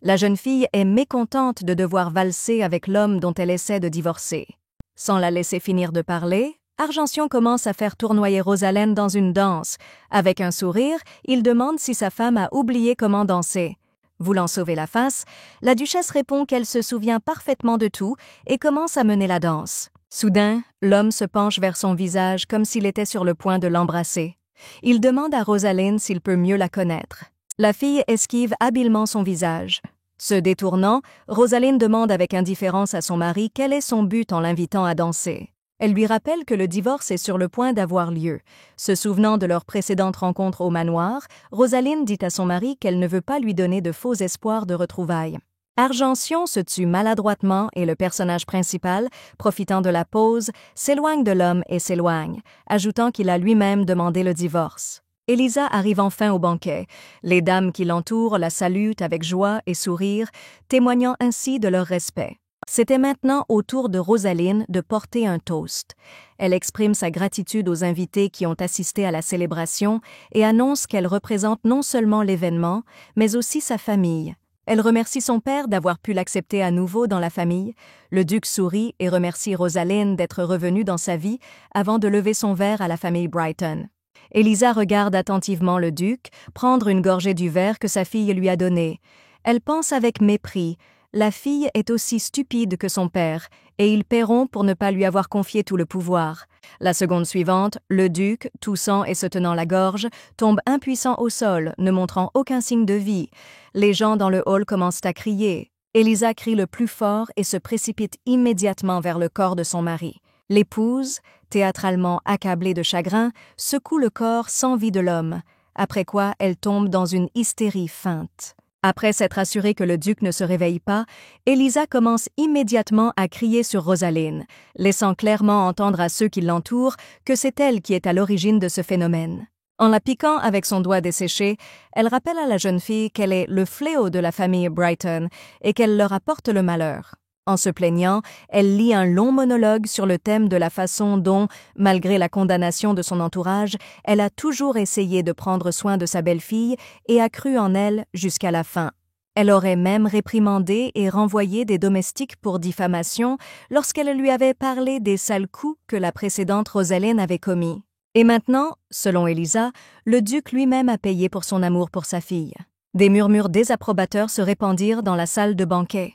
La jeune fille est mécontente de devoir valser avec l'homme dont elle essaie de divorcer. Sans la laisser finir de parler, Argentión commence à faire tournoyer Rosalén dans une danse. Avec un sourire, il demande si sa femme a oublié comment danser. Voulant sauver la face, la duchesse répond qu'elle se souvient parfaitement de tout et commence à mener la danse. Soudain, l'homme se penche vers son visage comme s'il était sur le point de l'embrasser. Il demande à Rosalén s'il peut mieux la connaître. La fille esquive habilement son visage. Se détournant, Rosalén demande avec indifférence à son mari quel est son but en l'invitant à danser. Elle lui rappelle que le divorce est sur le point d'avoir lieu. Se souvenant de leur précédente rencontre au manoir, Rosalén dit à son mari qu'elle ne veut pas lui donner de faux espoirs de retrouvailles. Argentión se tue maladroitement et le personnage principal, profitant de la pause, s'éloigne de l'homme et s'éloigne, ajoutant qu'il a lui-même demandé le divorce. Élisa arrive enfin au banquet. Les dames qui l'entourent la saluent avec joie et sourire, témoignant ainsi de leur respect. C'était maintenant au tour de Rosalén de porter un toast. Elle exprime sa gratitude aux invités qui ont assisté à la célébration et annonce qu'elle représente non seulement l'événement, mais aussi sa famille. Elle remercie son père d'avoir pu l'accepter à nouveau dans la famille. Le duc sourit et remercie Rosalén d'être revenue dans sa vie avant de lever son verre à la famille Brighton. Élisa regarde attentivement le duc prendre une gorgée du verre que sa fille lui a donné. Elle pense avec mépris. La fille est aussi stupide que son père, et ils paieront pour ne pas lui avoir confié tout le pouvoir. La seconde suivante, le duc, toussant et se tenant la gorge, tombe impuissant au sol, ne montrant aucun signe de vie. Les gens dans le hall commencent à crier. Élisa crie le plus fort et se précipite immédiatement vers le corps de son mari. L'épouse, théâtralement accablée de chagrin, secoue le corps sans vie de l'homme, après quoi elle tombe dans une hystérie feinte. Après s'être assurée que le duc ne se réveille pas, Élisa commence immédiatement à crier sur Rosalén, laissant clairement entendre à ceux qui l'entourent que c'est elle qui est à l'origine de ce phénomène. En la piquant avec son doigt desséché, elle rappelle à la jeune fille qu'elle est le fléau de la famille Brighton et qu'elle leur apporte le malheur. En se plaignant, elle lit un long monologue sur le thème de la façon dont, malgré la condamnation de son entourage, elle a toujours essayé de prendre soin de sa belle-fille et a cru en elle jusqu'à la fin. Elle aurait même réprimandé et renvoyé des domestiques pour diffamation lorsqu'elle lui avait parlé des sales coups que la précédente Rosalén avait commis. Et maintenant, selon Élisa, le duc lui-même a payé pour son amour pour sa fille. Des murmures désapprobateurs se répandirent dans la salle de banquet.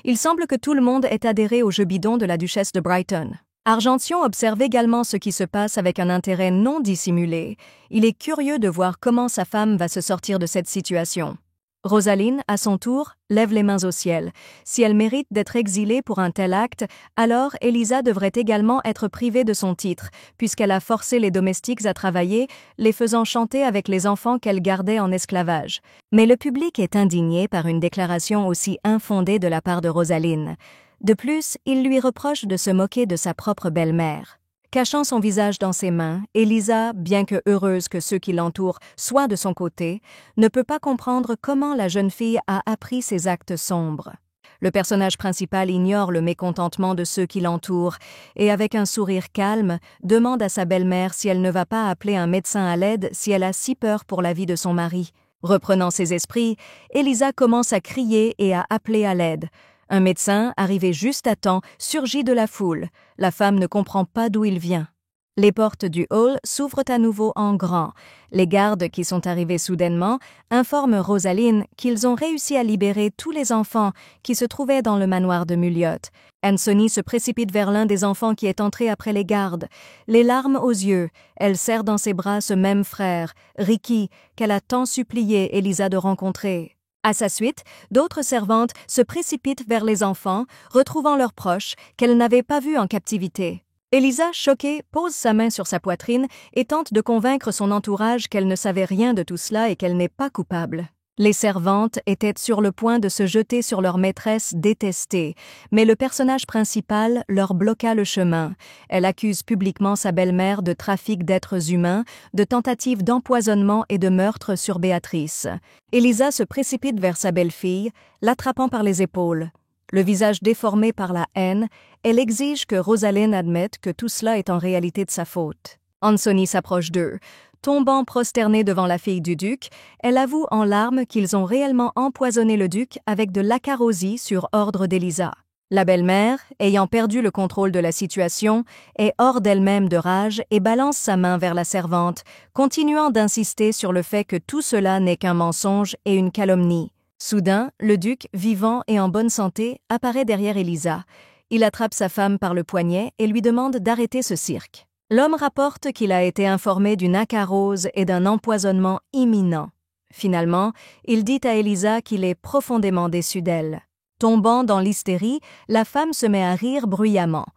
Il semble que tout le monde ait adhéré au jeu bidon de la duchesse de Brighton. Argentión observe également ce qui se passe avec un intérêt non dissimulé. Il est curieux de voir comment sa femme va se sortir de cette situation. Rosalén, à son tour, lève les mains au ciel. Si elle mérite d'être exilée pour un tel acte, alors Élisa devrait également être privée de son titre, puisqu'elle a forcé les domestiques à travailler, les faisant chanter avec les enfants qu'elle gardait en esclavage. Mais le public est indigné par une déclaration aussi infondée de la part de Rosalén. De plus, il lui reproche de se moquer de sa propre belle-mère. Cachant son visage dans ses mains, Élisa, bien que heureuse que ceux qui l'entourent soient de son côté, ne peut pas comprendre comment la jeune fille a appris ces actes sombres. Le personnage principal ignore le mécontentement de ceux qui l'entourent et, avec un sourire calme, demande à sa belle-mère si elle ne va pas appeler un médecin à l'aide si elle a si peur pour la vie de son mari. Reprenant ses esprits, Élisa commence à crier et à appeler à l'aide. Un médecin, arrivé juste à temps, surgit de la foule. La femme ne comprend pas d'où il vient. Les portes du hall s'ouvrent à nouveau en grand. Les gardes qui sont arrivés soudainement informent Rosalén qu'ils ont réussi à libérer tous les enfants qui se trouvaient dans le manoir de Mulliot. Anthony se précipite vers l'un des enfants qui est entré après les gardes. Les larmes aux yeux, elle serre dans ses bras ce même frère, Ricky, qu'elle a tant supplié Élisa de rencontrer. À sa suite, d'autres servantes se précipitent vers les enfants, retrouvant leurs proches qu'elles n'avaient pas vus en captivité. Élisa, choquée, pose sa main sur sa poitrine et tente de convaincre son entourage qu'elle ne savait rien de tout cela et qu'elle n'est pas coupable. Les servantes étaient sur le point de se jeter sur leur maîtresse détestée, mais le personnage principal leur bloqua le chemin. Elle accuse publiquement sa belle-mère de trafic d'êtres humains, de tentative d'empoisonnement et de meurtre sur Béatrice. Elisa se précipite vers sa belle-fille, l'attrapant par les épaules. Le visage déformé par la haine, elle exige que Rosaleen admette que tout cela est en réalité de sa faute. Anthony s'approche d'eux. Tombant prosternée devant la fille du duc, elle avoue en larmes qu'ils ont réellement empoisonné le duc avec de l'acarosie sur ordre d'Elisa. La belle-mère, ayant perdu le contrôle de la situation, est hors d'elle-même de rage et balance sa main vers la servante, continuant d'insister sur le fait que tout cela n'est qu'un mensonge et une calomnie. Soudain, le duc, vivant et en bonne santé, apparaît derrière Elisa. Il attrape sa femme par le poignet et lui demande d'arrêter ce cirque. L'homme rapporte qu'il a été informé d'une acarose et d'un empoisonnement imminent. Finalement, il dit à Elisa qu'il est profondément déçu d'elle. Tombant dans l'hystérie, la femme se met à rire bruyamment.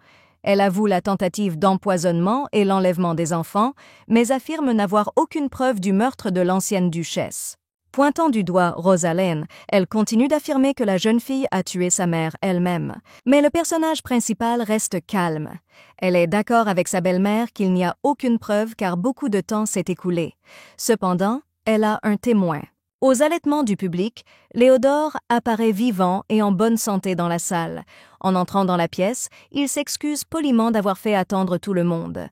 Elle avoue la tentative d'empoisonnement et l'enlèvement des enfants, mais affirme n'avoir aucune preuve du meurtre de l'ancienne duchesse. Pointant du doigt Rosaleen, elle continue d'affirmer que la jeune fille a tué sa mère elle-même. Mais le personnage principal reste calme. Elle est d'accord avec sa belle-mère qu'il n'y a aucune preuve car beaucoup de temps s'est écoulé. Cependant, elle a un témoin. Aux halètements du public, Léodore apparaît vivant et en bonne santé dans la salle. En entrant dans la pièce, il s'excuse poliment d'avoir fait attendre tout le monde.